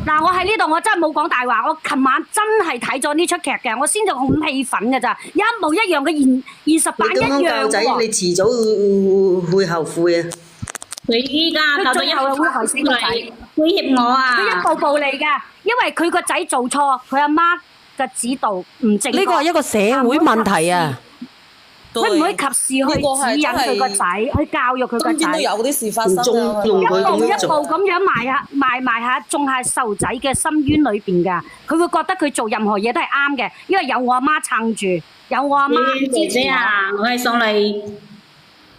Speaker 7: 嗱，我喺呢度我真係冇講大話，我琴晚真係睇咗呢出劇嘅，我先至好氣憤嘅咋，一模一樣嘅現實版
Speaker 5: 你咁樣
Speaker 7: 一樣
Speaker 5: 教仔，
Speaker 7: 喎。
Speaker 5: 你遲早會後悔啊！
Speaker 1: 佢依家
Speaker 7: 佢
Speaker 1: 教到一
Speaker 7: 最後會害死個仔。
Speaker 1: 威脅我
Speaker 7: 佢一
Speaker 1: 啊！
Speaker 7: 步步嚟㗎，因為佢個仔做錯，佢阿媽嘅指導唔正確。
Speaker 2: 呢個係一個社會問題啊！
Speaker 7: 佢唔可以及時去指引佢個仔，去教育佢個
Speaker 3: 身邊都
Speaker 7: 仔。
Speaker 3: 有啲事發生
Speaker 5: 唔縱
Speaker 3: 啊！
Speaker 5: 容
Speaker 7: 一
Speaker 5: 佢咁樣
Speaker 7: 步一步
Speaker 5: 做，
Speaker 7: 咁樣埋下，種下細路仔嘅深淵裏邊㗎。佢會覺得佢做任何嘢都係啱嘅，因為有我阿媽撐住，有我阿媽
Speaker 1: 姐
Speaker 7: 支持我。
Speaker 1: 姐啊，我係上嚟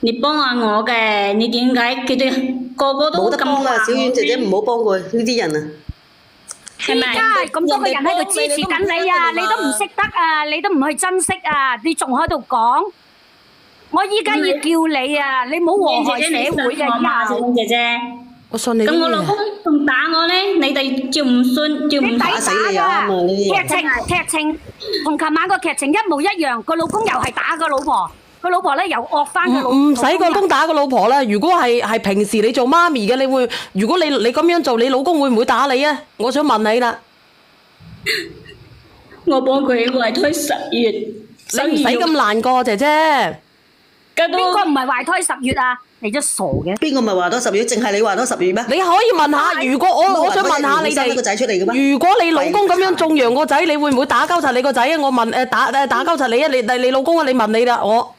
Speaker 1: 你幫下我嘅，你點解佢哋個個都咁
Speaker 5: 冇得幫啊！
Speaker 1: 話
Speaker 5: 小婉姐姐唔好幫佢呢啲人啊！
Speaker 1: 係咪？
Speaker 7: 依家咁多個人喺度支持緊你啊，你都唔識得啊，你都唔去珍惜啊，你仲喺度講。我依家要叫你啊，你唔好禍害社會嘅
Speaker 1: 小
Speaker 7: 以後。
Speaker 1: 婉姐姐。
Speaker 2: 我信你呢
Speaker 1: 咁我老公
Speaker 2: 啲
Speaker 1: 仲打我咧，你哋照唔信，照唔
Speaker 7: 你抵
Speaker 5: 打死你啊
Speaker 7: 打
Speaker 5: 啱啊呢啲
Speaker 7: 㗎！劇情同琴晚個劇情一模一樣，個老公又係打個老婆，個老婆咧又惡翻個老
Speaker 2: 唔使個老公打個老婆啦。如果係平時你做媽咪嘅，如果你咁樣做，你老公會唔會打你啊？我想問你啦，
Speaker 1: 我幫佢懷胎10月，
Speaker 2: 你唔使咁難過，姐姐。
Speaker 1: 咁都
Speaker 7: 邊個唔係懷胎10月啊？你真傻嘅！
Speaker 5: 邊個咪話多10月？淨係你話多10月咩？
Speaker 2: 你可以問下，如果我想問下你
Speaker 5: 生咗個仔出嚟嘅
Speaker 2: 哋，
Speaker 5: 咩？
Speaker 2: 如果你老公咁樣縱養個仔，你會唔會打交柒你個仔啊？我問打交柒你啊？你老公啊？你問你啦，我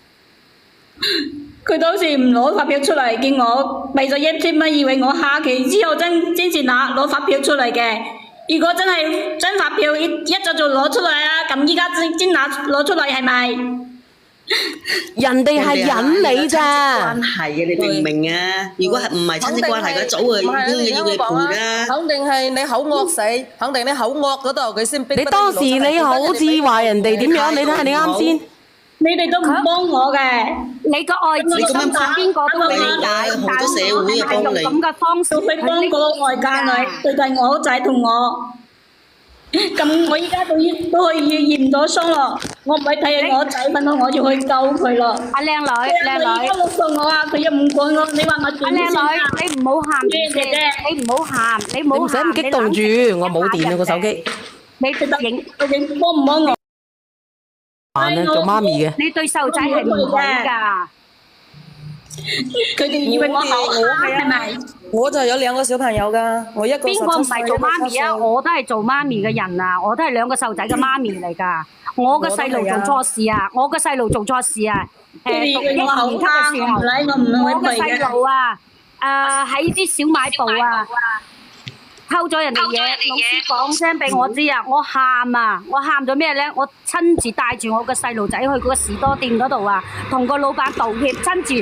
Speaker 1: 佢當時唔攞發票出嚟，見我俾咗1000蚊，以為我下期之後先至攞發票出嚟嘅。如果真係真發票一早就攞出嚟啊，咁依家先攞出嚟係咪？
Speaker 2: 人哋係忍你咋
Speaker 5: 關。係嘅，你明唔明啊？如果係唔係親戚關係嘅，早就已經要你賠啦。
Speaker 3: 肯定係你口惡死，肯定你口惡嗰度佢先逼不得已
Speaker 2: 你當時你好似話人哋點樣？你睇下你啱先。
Speaker 1: 你哋都唔幫我嘅。
Speaker 7: 你個愛子心腸邊個都會理解，
Speaker 5: 好多社會嘅幫你
Speaker 7: 但係用咁嘅方式
Speaker 1: 去幫個外家女對待我仔同我，咁我依家都可以驗咗傷咯，我唔係睇我仔瞓到，我要去救佢咯。
Speaker 7: 阿靚女，靚女。
Speaker 1: 佢而家錄咗我啊，佢又唔管我，你話我
Speaker 7: 阿
Speaker 1: 點先啊？
Speaker 7: 靚女，你唔好喊
Speaker 1: 姐姐
Speaker 7: 你唔好喊，你唔
Speaker 2: 你唔使
Speaker 7: 好喊，
Speaker 2: 咁激動住，我冇電啊個手機。
Speaker 7: 你影，
Speaker 1: 你幫唔幫我？
Speaker 2: 扮啊，做媽咪嘅。
Speaker 7: 你對細路仔係唔好㗎。
Speaker 1: 佢哋以為我口黑係咪？
Speaker 3: 我就有2個小朋友㗎，我一個
Speaker 7: 邊個唔係做媽咪啊？17
Speaker 3: 歲
Speaker 7: 我都係做媽咪嘅人啊！我都係2個細路仔嘅媽咪嚟㗎。我個細路做錯事啊！我個細路做錯事啊！
Speaker 1: 佢哋以
Speaker 7: 讀1、
Speaker 1: 為我口
Speaker 7: 2級嘅時候，
Speaker 1: 黑，唔理我唔會
Speaker 7: 我個
Speaker 1: 賠嘅。
Speaker 7: 細路啊，喺啲小賣部啊，偷咗人哋嘢，老師講聲俾我知啊！我喊啊！我喊咗咩咧？我親自帶住我個細路仔去嗰個士多店嗰度啊，同個老闆道歉，親自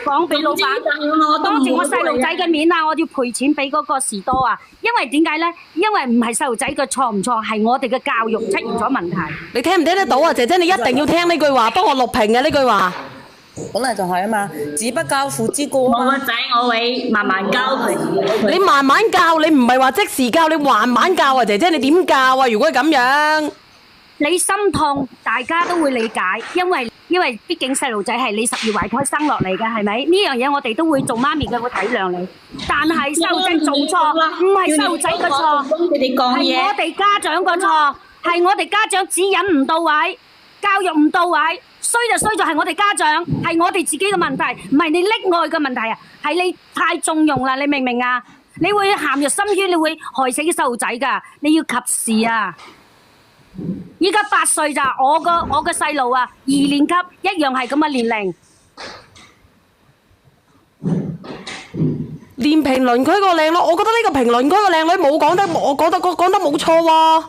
Speaker 7: 講俾老闆。當住我細路仔嘅面啊，我要賠錢俾嗰個士多啊！因為點解咧？因為唔係細路仔嘅錯唔錯，係我哋嘅教育出現咗問題。
Speaker 2: 你聽唔聽得到啊？姐姐，你一定要聽呢句話，幫我錄屏嘅呢句話。
Speaker 3: 本嚟就係啊嘛，子不教父之過啊嘛。
Speaker 1: 我個仔我會慢慢教佢。
Speaker 2: 你慢慢教，你唔係話即時教，你慢慢教啊，姐姐，你點教啊？如果係咁樣，
Speaker 7: 你心痛，大家都會理解，因為畢竟細路仔係你10月懷胎生落嚟嘅，係咪？呢樣嘢我哋都會做媽咪嘅會體諒你，但係細路仔做錯，唔係細路仔嘅錯，
Speaker 1: 幫佢哋講
Speaker 7: 係我
Speaker 1: 嘢。
Speaker 7: 哋家長嘅錯，係我哋家長指引唔到位，教育唔到位，衰就衰在係我哋家長，係我哋自己嘅問題，唔係你溺愛嘅問題啊，係你太縱容啦，你明唔明啊？你會陷入深淵，你會害死啲細路仔㗎，你要及時啊！依家8歲咋，我個細路啊，2年級一樣係咁嘅年齡。
Speaker 2: 連評論區個靚女，我覺得呢個評論區個靚女冇講得，我覺得講得冇錯喎。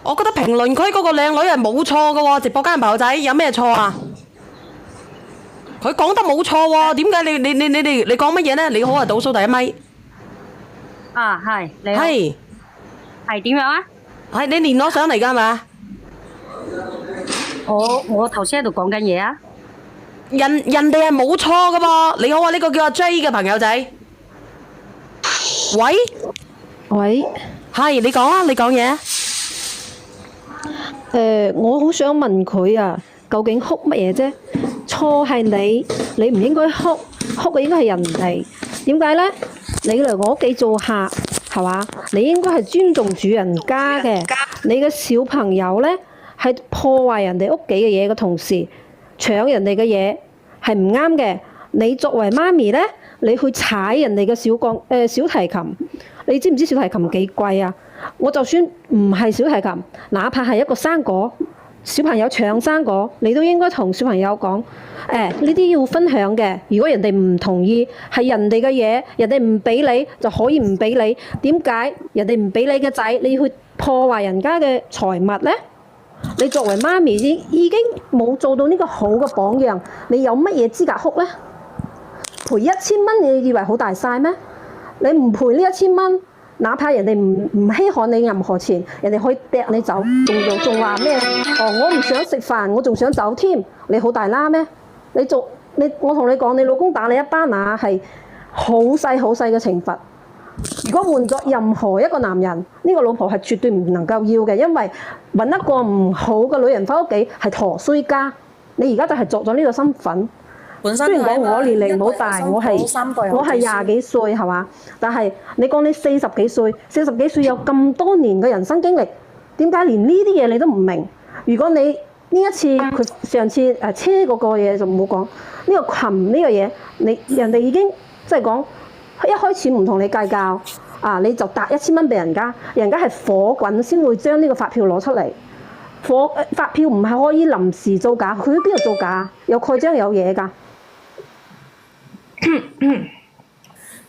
Speaker 2: 我覺得評論區嗰個靚女係冇錯嘅喎，直播間朋友仔有咩錯啊？佢講得冇錯喎，點解你講乜嘢呢？你好啊，倒數第1咪。
Speaker 7: 啊，係你好，
Speaker 2: 係
Speaker 7: 係點樣啊？
Speaker 2: 係你連我上嚟㗎係咪？
Speaker 7: 我頭先喺度講緊嘢啊！
Speaker 2: 人哋係冇錯㗎噃。你好啊，呢個叫阿 J 嘅朋友仔。喂，
Speaker 8: 喂，
Speaker 2: 係你講啊，你講嘢啊。
Speaker 8: 我好想問佢啊，究竟哭乜嘢啫？錯係你唔應該哭，哭嘅應該係人哋。點解呢？你嚟我屋企做客係嘛？你應該係尊重主人家嘅。你嘅小朋友咧係破壞人哋屋企嘅嘢嘅同時，搶人哋嘅嘢係唔啱嘅。你作為媽咪咧，你去踩人哋嘅小提琴，你知唔知小提琴幾貴啊？我就算唔係小提琴，哪怕係一個生果，小朋友搶生果，你都應該同小朋友講，呢啲要分享嘅。如果人哋唔同意，係人哋嘅嘢，人哋唔俾你就可以唔俾你。點解人哋唔俾你嘅仔，你要去破壞人家嘅財物呢？你作為媽咪已經冇做到呢個好嘅榜樣，你有乜嘢資格哭呢？賠1000蚊，你以為好大晒咩？你唔賠呢1000蚊，哪怕人哋唔稀罕你任何錢，人哋可以掟你走，仲話咩？我唔想食飯，我仲想走添，你好大啦咩？我同你講，你老公打你一巴馬係好細好細嘅懲罰。如果換作任何一個男人，呢個老婆係絕對唔能夠要嘅，因為揾一個唔好嘅女人翻屋企係陀衰家。你而家就係作咗呢個身份。雖然講我年齡冇大，我係20幾歲係嘛？但係你講你40幾歲，40幾歲有咁多年嘅人生經歷，點解連呢啲嘢你都唔明？如果你呢一次佢上次車嗰個嘢就唔好講，呢個琴呢個嘢，人哋已經即係講一開始唔同你計較啊，你就搭1000蚊俾人家，人家係火滾先會將呢個發票攞出嚟。發票唔係可以臨時造假，佢喺邊度造假？有蓋章有嘢㗎。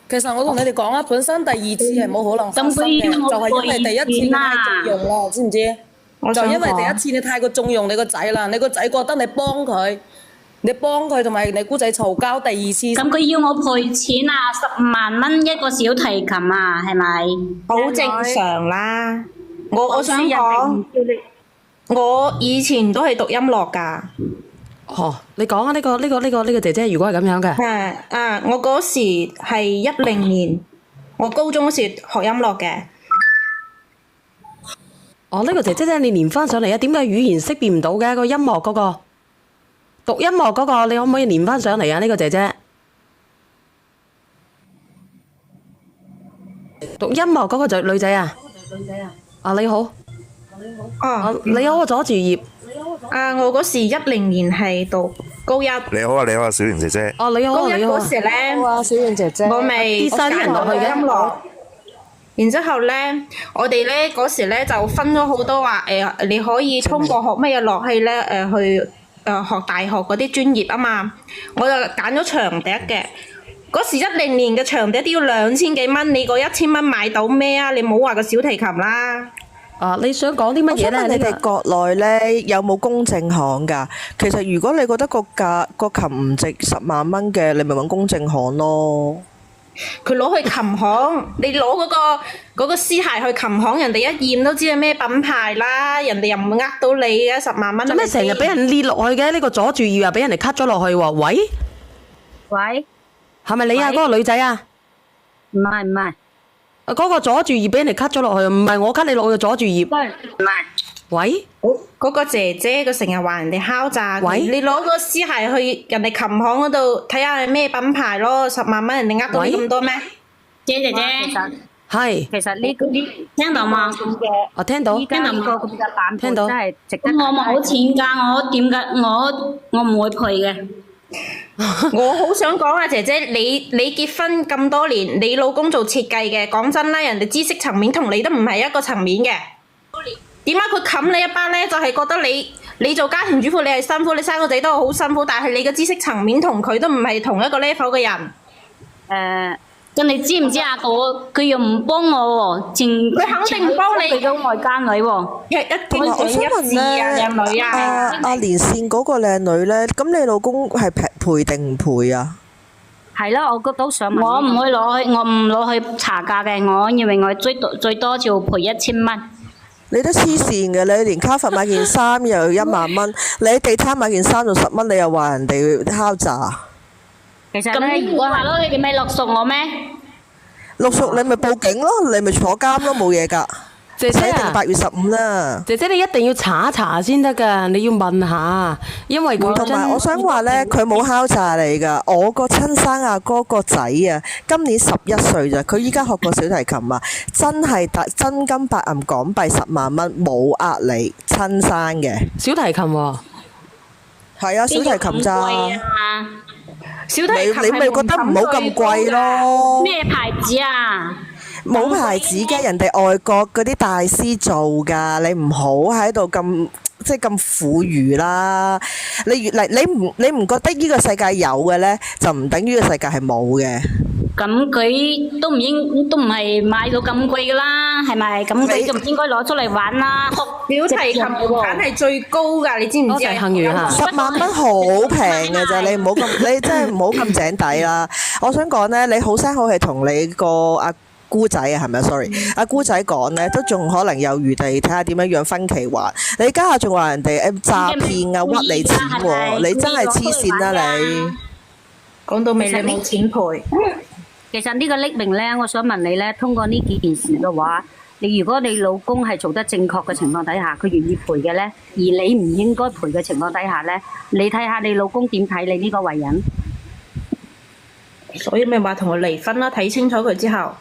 Speaker 3: 其實我同你哋講啊，本身第二次係冇可能發生嘅，就係因為第一次你太縱容啦，知唔知？就因為第一次你太過縱容你個仔啦，你個仔覺得你幫佢同埋你姑仔嘈交，第二次
Speaker 1: 咁佢要我賠錢啊，10萬蚊一個小提琴啊，係咪？
Speaker 9: 好正常啦。我想講，我以前都係讀音樂㗎。
Speaker 2: 哦，你講啊，呢個姐姐，如果係咁樣嘅，
Speaker 9: 我嗰時係10年，我高中嗰時學音樂嘅。
Speaker 2: 哦，呢個姐姐你連翻上嚟啊？點解語言識別唔到嘅？個音樂嗰個讀音樂嗰個，你可唔可以連翻上嚟啊？呢個姐姐讀音樂嗰個就女仔啊？啊，你好。你好，我阻住葉。
Speaker 9: 我嗰時10年係讀高一。
Speaker 10: 你好啊，小瑩姐姐。
Speaker 2: 哦，你好啊，
Speaker 9: 高一嗰時咧，
Speaker 3: 小瑩姐姐，
Speaker 9: 我咪
Speaker 2: 跌晒啲人落去嘅。
Speaker 9: 音樂。然之後咧，我哋咧嗰時咧就分咗好多話你可以通過學乜嘢樂器咧去學大學嗰啲專業啊嘛。我就揀咗長笛嘅。嗰時10年嘅長笛都要2000幾蚊，你個1000蚊買到咩啊？你唔好話個小提琴啦。
Speaker 2: 你想講啲乜嘢咧？
Speaker 11: 我想問你哋國內咧有冇公證行㗎？其實如果你覺得個琴唔值10萬蚊嘅，你咪揾公證行咯。
Speaker 9: 佢攞去琴行，你攞嗰個絲鞋去琴行，人哋一驗都知係咩品牌啦。人哋又唔呃到你嘅10萬蚊。
Speaker 2: 做咩成日俾人列落去嘅？呢個阻住要又俾人哋 cut 咗落去喎。喂，係咪你啊？嗰個女仔啊？
Speaker 7: 唔係。
Speaker 2: 嗰個阻住葉俾人哋 cut 咗落去，唔係我 cut 你落去阻住葉。唔係。喂？
Speaker 9: 嗰個姐姐佢成日話人哋敲詐。
Speaker 2: 喂？
Speaker 9: 你攞個絲鞋去人哋琴行嗰度睇下係咩品牌咯，10萬蚊人哋呃到你咁多咩？
Speaker 1: 姐姐，
Speaker 2: 係。
Speaker 7: 其實呢
Speaker 1: 聽到嗎？
Speaker 2: 我聽到。
Speaker 7: 依家呢個咁嘅版本真係值得。
Speaker 1: 我冇錢㗎，我點解我唔會賠嘅。
Speaker 9: 我好想講啊，姐姐，你結婚咁多年，你老公做設計嘅，講真啦，人哋知識層面同你都唔係一個層面嘅。點解佢冚你一班呢？就係覺得你做家庭主婦你係辛苦，你生個仔都好辛苦，但係你嘅知識層面同佢都唔係同一個 level 嘅人。
Speaker 1: 咁你知唔知啊？佢又唔幫我喎，佢
Speaker 9: 肯定唔幫你。
Speaker 1: 佢個外間女喎，
Speaker 11: 我想問咧，連線嗰個靚女咧，咁你老公係賠定唔賠啊？
Speaker 7: 係啦，我都想問。
Speaker 1: 我唔攞去查價嘅，我認為我最多就賠1000蚊。
Speaker 11: 你都黐線嘅，你連卡佛買件衫又1萬蚊，你喺地攤買件衫就10蚊，你又話人哋敲詐。
Speaker 7: 其實咧，
Speaker 1: 如果係咯，你哋咪落屬我咩？
Speaker 11: 落屬你咪報警咯，你咪坐監咯，冇嘢㗎。
Speaker 2: 姐姐啊
Speaker 11: 定8月15啦。
Speaker 2: 姐姐你一定要查一查先得㗎，你要問下，因為佢
Speaker 11: 同埋我想話呢，佢冇敲詐你㗎。我個親生阿哥個仔啊，今年11歲咋，佢依家學過小提琴啊，真係真金白銀港幣10萬蚊，冇呃你，親生嘅
Speaker 2: 小提琴喎。
Speaker 11: 係啊，小提琴咋？
Speaker 7: 小提琴
Speaker 11: 你咪覺得唔好咁貴咯？
Speaker 1: 咩牌子啊？
Speaker 11: 冇牌子嘅，人哋外國嗰啲大師做㗎，你唔好喺度咁即係咁婦孺啦。你唔覺得呢個世界有嘅呢，就唔等於呢個世界係冇嘅。
Speaker 1: 咁佢都唔係買到咁貴㗎啦，係咪？咁佢就唔應該攞出嚟玩啦。
Speaker 9: 小提琴門檻係最高㗎，你知唔知啊？
Speaker 2: 幸如嚇
Speaker 11: 10萬蚊好平嘅咋，你唔好咁，你真係唔好咁井底啦。我想講呢，你好聲好氣同你個阿姑仔啊，係咪啊 ？sorry，阿姑仔講呢，都仲可能有餘地睇下點樣分期還。你家下仲話人哋詐騙啊，屈你錢喎，你真係黐線啦你！
Speaker 9: 講到尾你冇錢賠。
Speaker 7: 其實呢個匿名咧，我想問你咧，通過呢幾件事嘅話，如果你老公係做得正確嘅情況底下，佢願意賠嘅咧，而你唔應該賠嘅情況底下咧，你睇下你老公點睇你呢個為人？
Speaker 9: 所以咪話同佢離婚啦，睇清楚佢之後。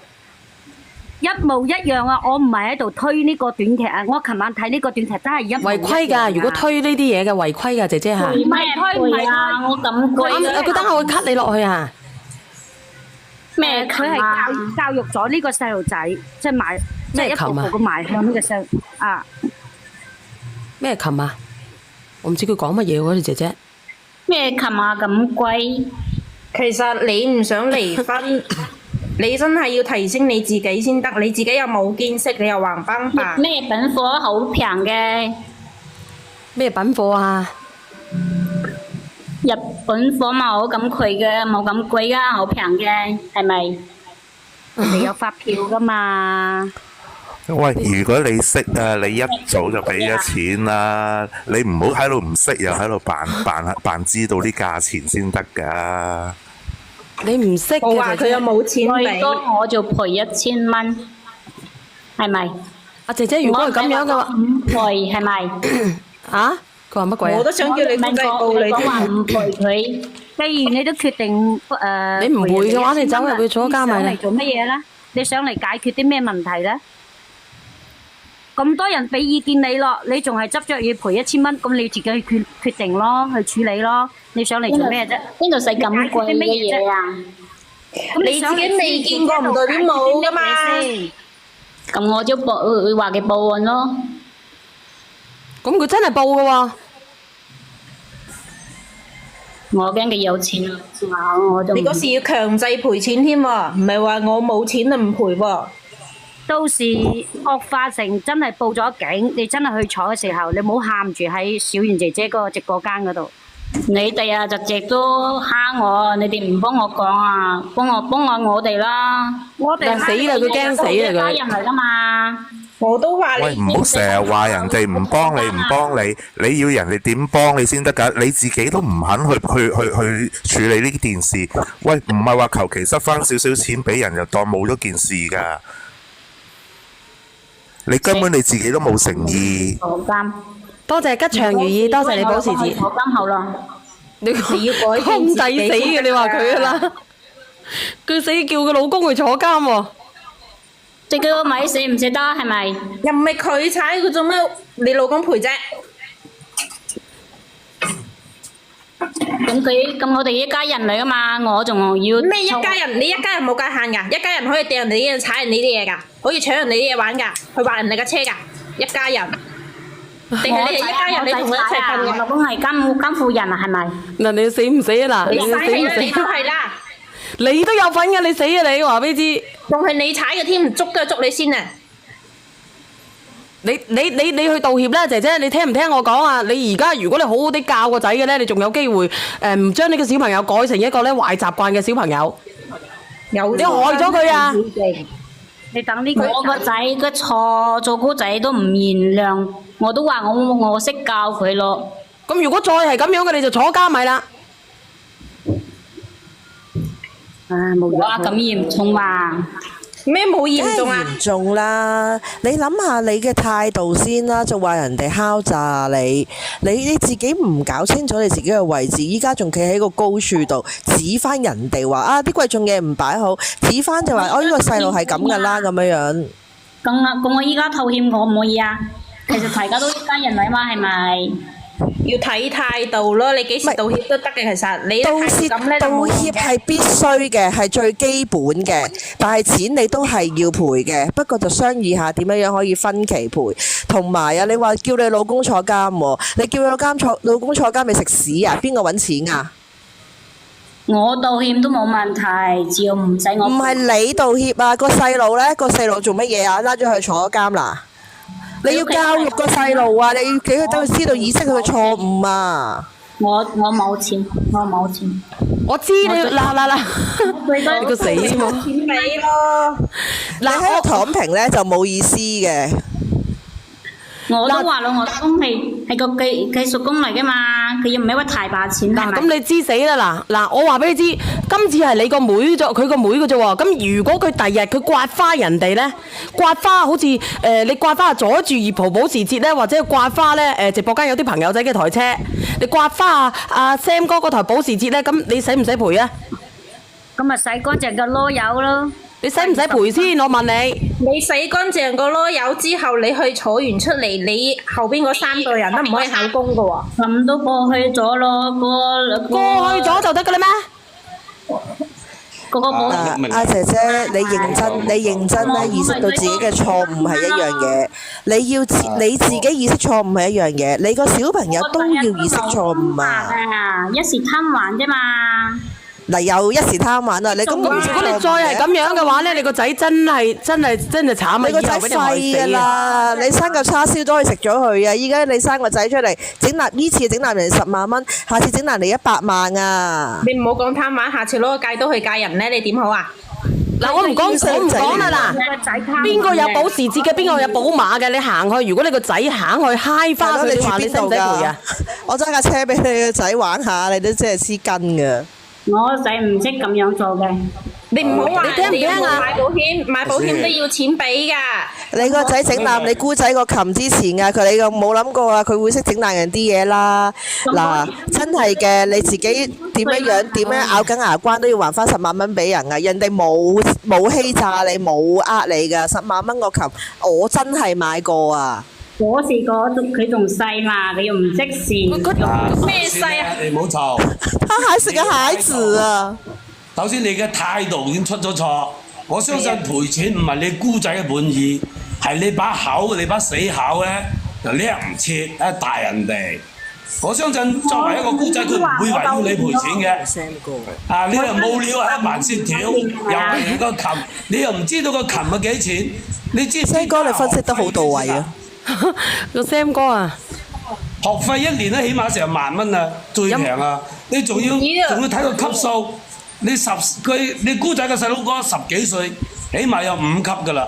Speaker 7: 一模一樣啊！我唔係喺度推呢個短劇啊！我琴晚睇呢個短劇真係一模一樣啊。
Speaker 2: 違規㗎，如果推呢啲嘢嘅違規㗎，姐姐嚇。
Speaker 1: 唔係推唔係啊！我咁貴嘅。
Speaker 2: 佢等下會 cut 你落去啊！
Speaker 1: 咩
Speaker 7: 佢係教育咗呢個細路仔，即係埋即係一步步咁埋向呢個細啊！
Speaker 2: 咩琴啊？我唔知佢講乜嘢喎，你姐姐。
Speaker 1: 咩琴啊咁貴？
Speaker 9: 其實你唔想離婚，你真係要提升你自己先得。你自己又冇見識，你又橫崩白。
Speaker 1: 咩品貨好平嘅？
Speaker 2: 咩品貨啊？
Speaker 1: 日本貨冇咁貴嘅，冇咁貴噶，好平嘅，係咪？
Speaker 7: 你有發票噶嘛？
Speaker 10: 喂，如果你識啊，你一早就俾咗錢啦，你唔好喺度唔識又喺度扮知道啲價錢先得㗎。
Speaker 2: 你唔識嘅，
Speaker 9: 我話佢有冇錢俾？
Speaker 1: 最多我就賠1000蚊，係咪？
Speaker 2: 阿姐姐，如果係咁樣嘅話，
Speaker 1: 唔賠係咪？
Speaker 2: 啊？佢話乜鬼啊？
Speaker 9: 我都想叫你公仔報你
Speaker 1: 我話唔賠佢。
Speaker 7: 既然你都決定
Speaker 2: 你唔會嘅話，你走入去坐監咪啦。
Speaker 7: 你上嚟做乜嘢咧？你上嚟解決啲咩問題咧？咁多人俾意見你咯，你仲係執着要賠1000蚊，咁你自己去決定咯，去處理咯。你上嚟做咩啫？
Speaker 1: 邊度使咁貴嘅嘢啊？
Speaker 9: 你自己未見過唔代表冇噶嘛？
Speaker 1: 咁我就話佢報案咯。
Speaker 2: 咁佢真係報嘅喎。
Speaker 1: 我驚佢有錢啊，我就
Speaker 9: 你嗰時要強制賠錢添喎，唔係話我冇錢就唔賠喎。
Speaker 7: 到時惡化成真係報咗警，你真係去坐嘅時候，你唔好喊住喺小圓姐姐嗰個直播間嗰度。
Speaker 1: 你哋啊，就直都蝦我，你哋唔幫我講啊，幫我哋啦。
Speaker 7: 我哋
Speaker 2: 死啦！佢驚死啦！佢
Speaker 1: 家人嚟噶嘛。
Speaker 9: 我都話
Speaker 10: 喂，
Speaker 9: 你
Speaker 10: 唔好成日話人哋唔幫你，唔幫你，你要人哋點幫你先得㗎？你自己都唔肯去處理呢件事。喂，唔係話求其塞翻少少錢俾人就當冇咗件事㗎。你根本你自己都冇誠意。
Speaker 1: 坐監。
Speaker 2: 多謝吉祥如意，多謝你保持住。
Speaker 1: 坐監後啦。
Speaker 9: 你要改
Speaker 2: 公仔死嘅，你話佢啦。佢死叫佢老公去坐監喎。
Speaker 1: 隻腳咪死唔死得係咪？
Speaker 9: 又唔係佢踩佢做咩？你老公賠啫。
Speaker 1: 咁我哋一家人嚟噶嘛，我仲要
Speaker 9: 咩一家人？你一家人冇界限㗎，一家人可以掟人哋啲嘢、踩人哋啲嘢㗎，可以搶人哋啲嘢玩㗎，去劃人哋嘅車㗎，一家人。定係你係一家人？你同佢一齊瞓嘅？
Speaker 1: 我老公係監護人啊，係咪？
Speaker 2: 嗱，你死唔死啊？嗱，
Speaker 9: 你
Speaker 2: 死唔死？
Speaker 9: 你都係啦。
Speaker 2: 你都有份嘅，你死啊你！話俾你知。
Speaker 9: 仲係你踩嘅添，捉都係捉你先啊！
Speaker 2: 你去道歉啦，姐姐，你聽唔聽我講啊？你而家如果你好好地教個仔嘅咧，你仲有機會唔將你個小朋友改成一個咧壞習慣嘅小朋友。你害咗佢啊！
Speaker 7: 你等呢個
Speaker 1: 我個仔嘅錯，做個仔都唔原諒，我都話我識教佢咯。
Speaker 2: 咁如果再係咁樣嘅，你就坐監咪啦。
Speaker 7: 冇
Speaker 1: 哇，咁嚴重嘛？
Speaker 9: 咩冇嚴重啊？
Speaker 11: 嚴重啦！你諗下你嘅態度先啦，就話人哋敲詐你自己唔搞清楚你自己嘅位置，依家仲企喺個高處度指翻人哋話啊啲貴重嘢唔擺好，指翻就話哦呢個細路係咁噶啦咁樣樣。
Speaker 1: 咁我依家道歉可唔可以啊？其實大家都一家人嚟嘛，係咪？
Speaker 9: 要睇態度咯，你幾時道歉都得嘅。其實你
Speaker 11: 道歉係必須嘅，係最基本嘅。但係錢你都係要賠嘅，不過就商議下點樣可以分期賠。同埋啊，你話叫你老公坐監喎，你叫你老公坐監咪食屎啊？邊個揾錢啊？
Speaker 1: 我道歉都冇問題，只要唔使我。
Speaker 11: 唔係你道歉啊，個細路呢？個細路做乜嘢啊？拉咗佢坐監啦！你要教育個細路啊！你要俾佢等佢知道意識佢嘅錯誤啊！
Speaker 1: 我冇錢，我冇錢。
Speaker 2: 我知你嗱，你個死喎！
Speaker 9: 錢俾咯。
Speaker 11: 你喺度躺平咧就冇意思嘅。
Speaker 1: 我都話咯，我老公係個技術工嚟嘅嘛，佢又唔係屈大把錢，係咪？
Speaker 2: 咁你知死啦！嗱，我話俾你知，今次係你個妹咗，佢個妹嘅啫喎。咁如果佢第日佢刮花人哋咧，刮花好似你刮花阻住葉蒲保時捷咧，或者刮花咧直播間有啲朋友仔嘅台車，你刮花阿 Sam 哥嗰台保時捷咧，咁你使唔使賠啊？
Speaker 7: 咁咪洗乾淨個籮柚咯。
Speaker 2: 你使唔使賠先？我問你。
Speaker 9: 你洗乾淨個籮柚之後，你去坐完出嚟，你後邊嗰3個人都唔可以口供噶喎。
Speaker 1: 咁都過去咗咯，
Speaker 2: 過去咗就得噶啦咩？
Speaker 11: 阿姐姐，你認真咧，意識到自己嘅錯誤係一樣嘢。你自己意識錯誤係一樣嘢，你個小朋友都要意識錯誤啊！
Speaker 1: 一時貪玩啫嘛。
Speaker 11: 嗱，又一時貪玩啊！你咁，如果
Speaker 2: 你再係咁樣嘅話咧，你個仔真係慘啊！
Speaker 11: 你個仔廢㗎啦！你生嚿叉燒都可以食咗佢啊！依家你生個仔出嚟，呢次整爛人10萬蚊，下次整爛你100萬啊！
Speaker 9: 你唔好講貪玩，下次攞個戒刀去戒人咧，你點好啊？
Speaker 2: 嗱，我唔講啦嗱，邊個有保時捷嘅，邊個有寶馬嘅？你行去，如果你個仔行去揩花佢，你話你使唔使賠啊？
Speaker 11: 我揸架車俾你個仔玩下，你都真係黐筋㗎。
Speaker 1: 我仔唔識咁樣做嘅。
Speaker 9: 你唔好話
Speaker 2: 你聽唔聽啊？
Speaker 9: 買保險都要錢俾㗎。
Speaker 11: 你個仔整爛你姑仔個琴之前啊，你又冇諗過啊，佢會識整爛人啲嘢啦。嗱，真係嘅，你自己點樣咬緊牙關都要還翻10萬蚊俾人啊！人哋冇欺詐你，冇呃你㗎，10萬蚊個琴，我真係買過啊！
Speaker 1: 我試過，佢仲細嘛，你又唔識事。
Speaker 9: 咩細啊？
Speaker 12: 你唔好嘈。
Speaker 11: 他還是個孩子啊！
Speaker 12: 首先你嘅態度已經出咗錯，我相信賠錢唔係你姑仔嘅本意，係你把口，你把死口咧就叻唔切，大人哋。我相信作為一個姑仔，佢唔會為要你賠錢嘅。啊，你又冇料喺慢線條，又係個琴，你又唔知道個琴係幾錢，你知唔知？
Speaker 11: Sam 哥，你分析得好到位啊！
Speaker 2: 個 Sam 哥啊，
Speaker 12: 學費1年都起碼成萬蚊啊，最平啊！你仲要睇個級數，你姑仔個細佬哥10幾歲，起碼有5級噶啦，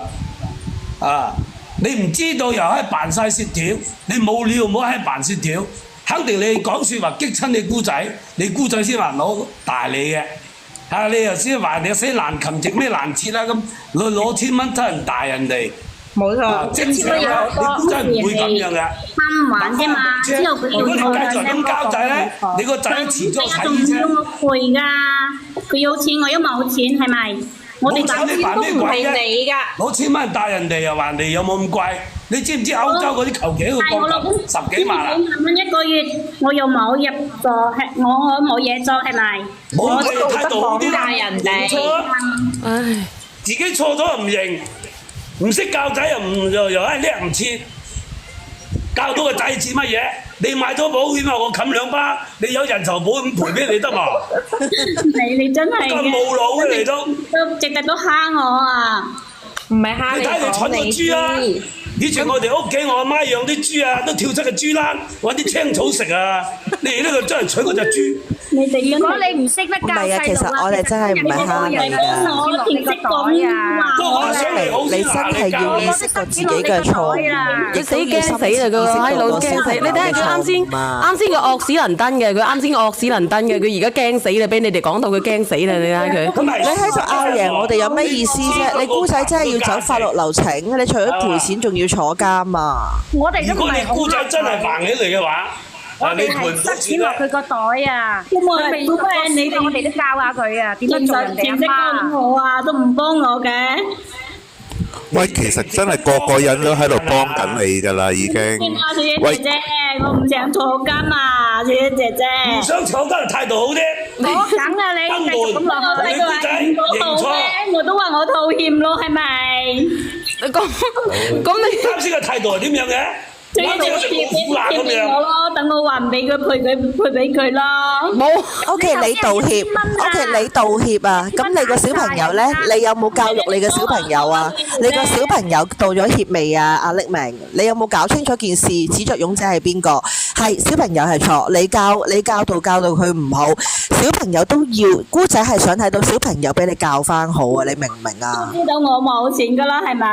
Speaker 12: 啊！你唔知道又喺扮晒舌條，你冇料唔好喺扮舌條，肯定你講説話激親你姑仔，你姑仔先話攞大你嘅，你又先話你死爛琴值咩爛切啦咁，攞1000蚊偷人大人哋。
Speaker 9: 冇錯，
Speaker 12: 正常啊！你估真係唔會咁樣嘅。
Speaker 1: 貪玩啫嘛，之後佢要
Speaker 12: 如果你繼續咁交仔咧，你個仔遲早洗衣啫。
Speaker 1: 仲要賠㗎，佢有錢我又冇錢，係咪？我哋打錢都唔係你㗎。
Speaker 12: 攞1000蚊帶人哋又還你有冇咁貴？你知唔知歐洲嗰啲求其一個鋼琴10幾萬啊？10幾萬
Speaker 1: 蚊一個月，我又冇入座，我冇嘢做，係咪？
Speaker 12: 冇嘅態度好啲啦，
Speaker 9: 人哋。
Speaker 2: 唉，
Speaker 12: 自己錯咗又唔認。唔識教仔又叻唔切，教到個仔似乜嘢？你買咗保險啊，我冚2巴，你有人壽保險賠俾你得嘛？
Speaker 1: 你真係
Speaker 12: 咁冇腦嘅你都
Speaker 1: 值得都蝦我啊！
Speaker 9: 唔係蝦你，
Speaker 12: 你睇你蠢過豬啊！以前我哋屋企我阿媽養啲豬啊，都跳出個豬欄揾啲青草食啊！你哋呢個真係取嗰隻豬。
Speaker 7: 如果你唔識得教
Speaker 11: 唔係啊，其實
Speaker 7: 細路啊，
Speaker 11: 我哋真係唔係蝦你㗎。
Speaker 7: 我填色講啊，
Speaker 11: 你真係要意識到自己嘅錯誤，
Speaker 2: 佢死驚死啊！佢喺度驚死，你睇下佢啱先個惡死能登嘅，佢啱先個惡死能登嘅，佢而家驚死啦！俾你哋講到佢驚死啦！你睇佢。
Speaker 11: 你喺度拗贏我哋有咩意思啫？你姑仔真係要走法律流程，你除咗賠錢仲要坐監啊！
Speaker 7: 我哋都
Speaker 12: 如果你
Speaker 7: 唔係好
Speaker 12: 姑仔真係盲起嚟嘅話，
Speaker 7: 我哋
Speaker 12: 你賠唔到
Speaker 7: 係塞錢
Speaker 12: 錢啦。
Speaker 7: 落佢個袋啊！佢未讀過書，我哋都教下佢啊，點樣做人哋阿媽。
Speaker 1: 我啊，都唔幫我嘅。
Speaker 10: 喂，其實真係個個人都喺度幫緊你㗎啦，已經。喂，
Speaker 1: 姐姐，我唔想坐監啊，姐姐。
Speaker 12: 唔想坐監態度好啲。
Speaker 7: 我梗啊，你繼續咁落去。
Speaker 12: 你姑仔認錯。
Speaker 1: 我都話我道歉咯，係咪？
Speaker 2: 你講咁你
Speaker 12: 啱先嘅態度係點樣嘅？
Speaker 1: 最
Speaker 12: 啱先好似老虎乸咁樣。
Speaker 1: 我咯，等我還俾佢賠俾佢咯。
Speaker 2: 冇。
Speaker 11: OK，你道歉。OK，你道歉啊！咁你個小朋友呢？你有冇教育你嘅小朋友啊？你個小朋友道咗歉未啊？阿匿明，你有冇搞清楚件事？始作俑者係邊個？係小朋友係錯，你教導佢唔好，小朋友都要。姑仔係想睇到小朋友俾你教翻好啊！你明唔明啊？
Speaker 1: 知道我冇錢噶啦，係咪？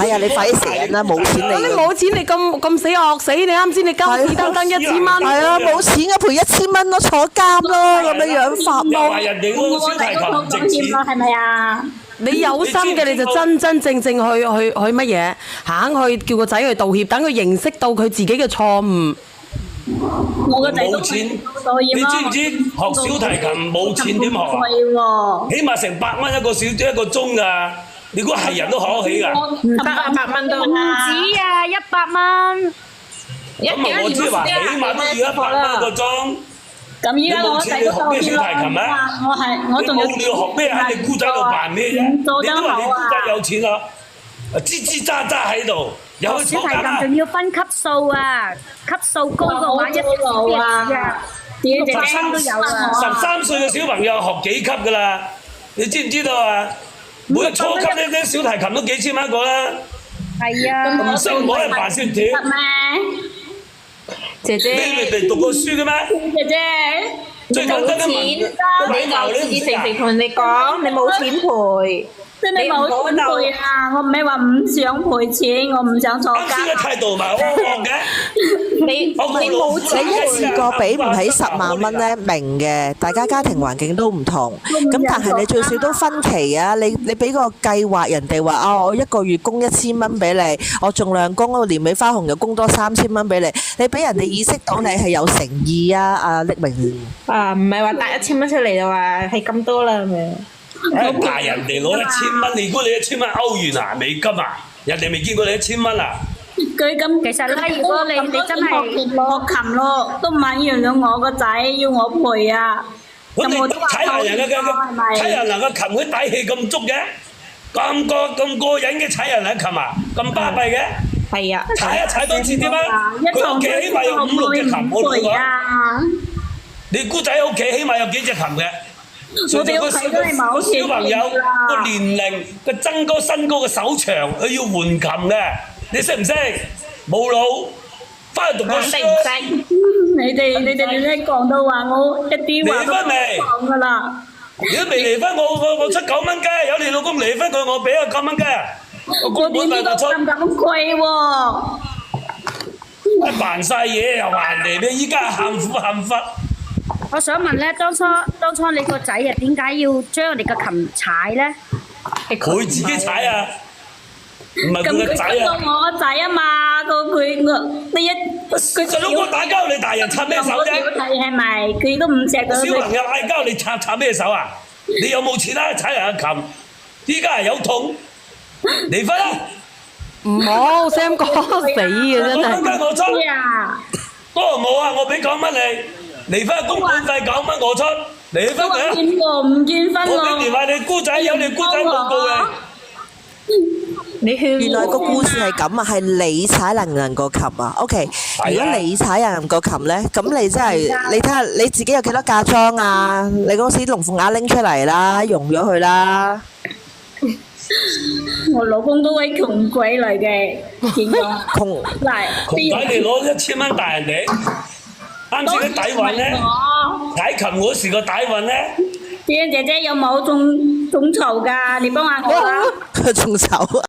Speaker 11: 哎呀，你快啲死人啦！冇錢
Speaker 2: 你冇錢，你咁死惡死！你啱先你交紙登登1000蚊，
Speaker 11: 係啊，冇錢啊，賠1000蚊咯，坐監咯，咁樣發
Speaker 12: 又話
Speaker 11: 夢。
Speaker 12: 人哋嗰個小提琴唔值錢。
Speaker 1: 係咪啊？
Speaker 2: 你有心嘅你就真正去乜嘢，行去叫個仔去道歉，等佢認識到佢自己嘅錯誤。
Speaker 1: 我個仔都
Speaker 12: 冇錢，
Speaker 1: 道歉
Speaker 12: 你知唔知學小提琴冇錢點學啊？
Speaker 1: 係喎。
Speaker 12: 起碼成100蚊一個鐘㗎，你估係人都學得起㗎？
Speaker 9: 唔得啊，100蚊都
Speaker 7: 唔止啊，100蚊。
Speaker 12: 咁啊，我即係話起碼都要100蚊一個鐘。
Speaker 1: 咁依家我仔都道歉咯，我仲要
Speaker 12: 你要學咩喺你姑仔度扮咩啫？你都話你姑仔有錢啦，吱吱喳喳喺度，又去
Speaker 7: 小提琴
Speaker 12: 坐監啦。
Speaker 7: 仲要分級數啊，級數高嘅話一級啊，姐姐都有啊。
Speaker 12: 13歲嘅小朋友學幾級㗎啦？你知唔知道啊？每個初級呢啲小提琴都幾千蚊一個啦。
Speaker 7: 係啊。
Speaker 12: 唔識攞嚟扮先跳。
Speaker 9: 姐姐，
Speaker 12: 你未讀過書嘅咩？
Speaker 1: 姐姐，
Speaker 12: 最簡單嘅問，
Speaker 9: 你就自己誠誠同人哋講，你冇錢賠。
Speaker 1: 真係冇錢賠啊！我唔係話唔想賠錢，我唔想坐監。
Speaker 12: 啱先嘅態度咪好惡嘅。
Speaker 9: 你冇錢
Speaker 11: 你一次過俾唔起10萬蚊呢，明嘅，大家家庭環境都唔同。咁但係你最少都分期啊！你俾個計劃人哋話啊，我一個月供1000蚊俾你，我重量供，我年尾花紅又供多3000蚊俾你。你俾人哋意識到你係有誠意啊！阿匿名。
Speaker 9: 啊，唔係話帶1000蚊出嚟就話係咁多啦，係咪？
Speaker 12: 大人哋攞1000蚊，你估你1000蚊歐元啊、美金啊？人哋未見過你1000蚊啊！
Speaker 1: 佢咁
Speaker 7: 其實咧，如果你真係
Speaker 1: 學琴咯，都唔肯原諒我個仔，要我賠啊！
Speaker 12: 咁你睇下人嘅琴，佢底氣咁足嘅，咁過癮嘅踩人嘅琴啊，咁巴閉嘅。
Speaker 9: 係啊。
Speaker 12: 踩多次點啊？佢屋企起碼有5、6隻琴，我同你講。你姑仔屋企起碼有幾隻琴嘅？
Speaker 1: 我哋屋企都係冇錢
Speaker 12: 小朋友個年齡個增高身高嘅手長，佢要換琴嘅，你識唔識？冇腦，翻去讀個書。
Speaker 1: 你哋講到話我一啲話都唔講噶啦。
Speaker 12: 如果未離婚，我出9蚊雞，有你老公離婚佢，我俾個9蚊雞。
Speaker 1: 我點知道咁貴喎？
Speaker 12: 扮晒嘢又話人哋咩？依家喊苦喊忽。
Speaker 7: 我想問咧，當初你個仔啊，點解要將你個琴踩咧？
Speaker 12: 係佢自己踩啊，唔係佢個仔啊。
Speaker 1: 咁我個仔啊嘛，佢
Speaker 12: 細佬哥打交，你大人插咩手啫？
Speaker 1: 係咪？佢都唔錫佢。
Speaker 12: 小朋友嗌交，你插咩手啊？你有冇錢啊？踩人嘅琴，依家係有痛，離婚啦！
Speaker 2: 唔好 Sam 哥死嘅真係。
Speaker 12: 9蚊雞我出，多冇啊！我俾9蚊你。離婚公本費9蚊我出，離婚嘅。
Speaker 1: 唔見分
Speaker 12: 我俾電話你姑仔，有你姑仔報告嘅。
Speaker 11: 原來個故事係咁啊，係你踩人個琴啊。OK，如果你踩人個琴呢，咁你真係你睇下你自己有幾多嫁妝啊？你嗰時龍鳳鈪拎出嚟啦，用咗佢啦。
Speaker 1: 我老公都係窮鬼嚟嘅，點講？
Speaker 11: 窮
Speaker 1: 嗱，
Speaker 12: 窮仔你攞1000蚊大人哋，啱先啲底運咧，睇琴嗰時個底運咧，
Speaker 1: 子欣姐姐有冇眾籌㗎？你幫下我啦。
Speaker 11: 佢仲醜。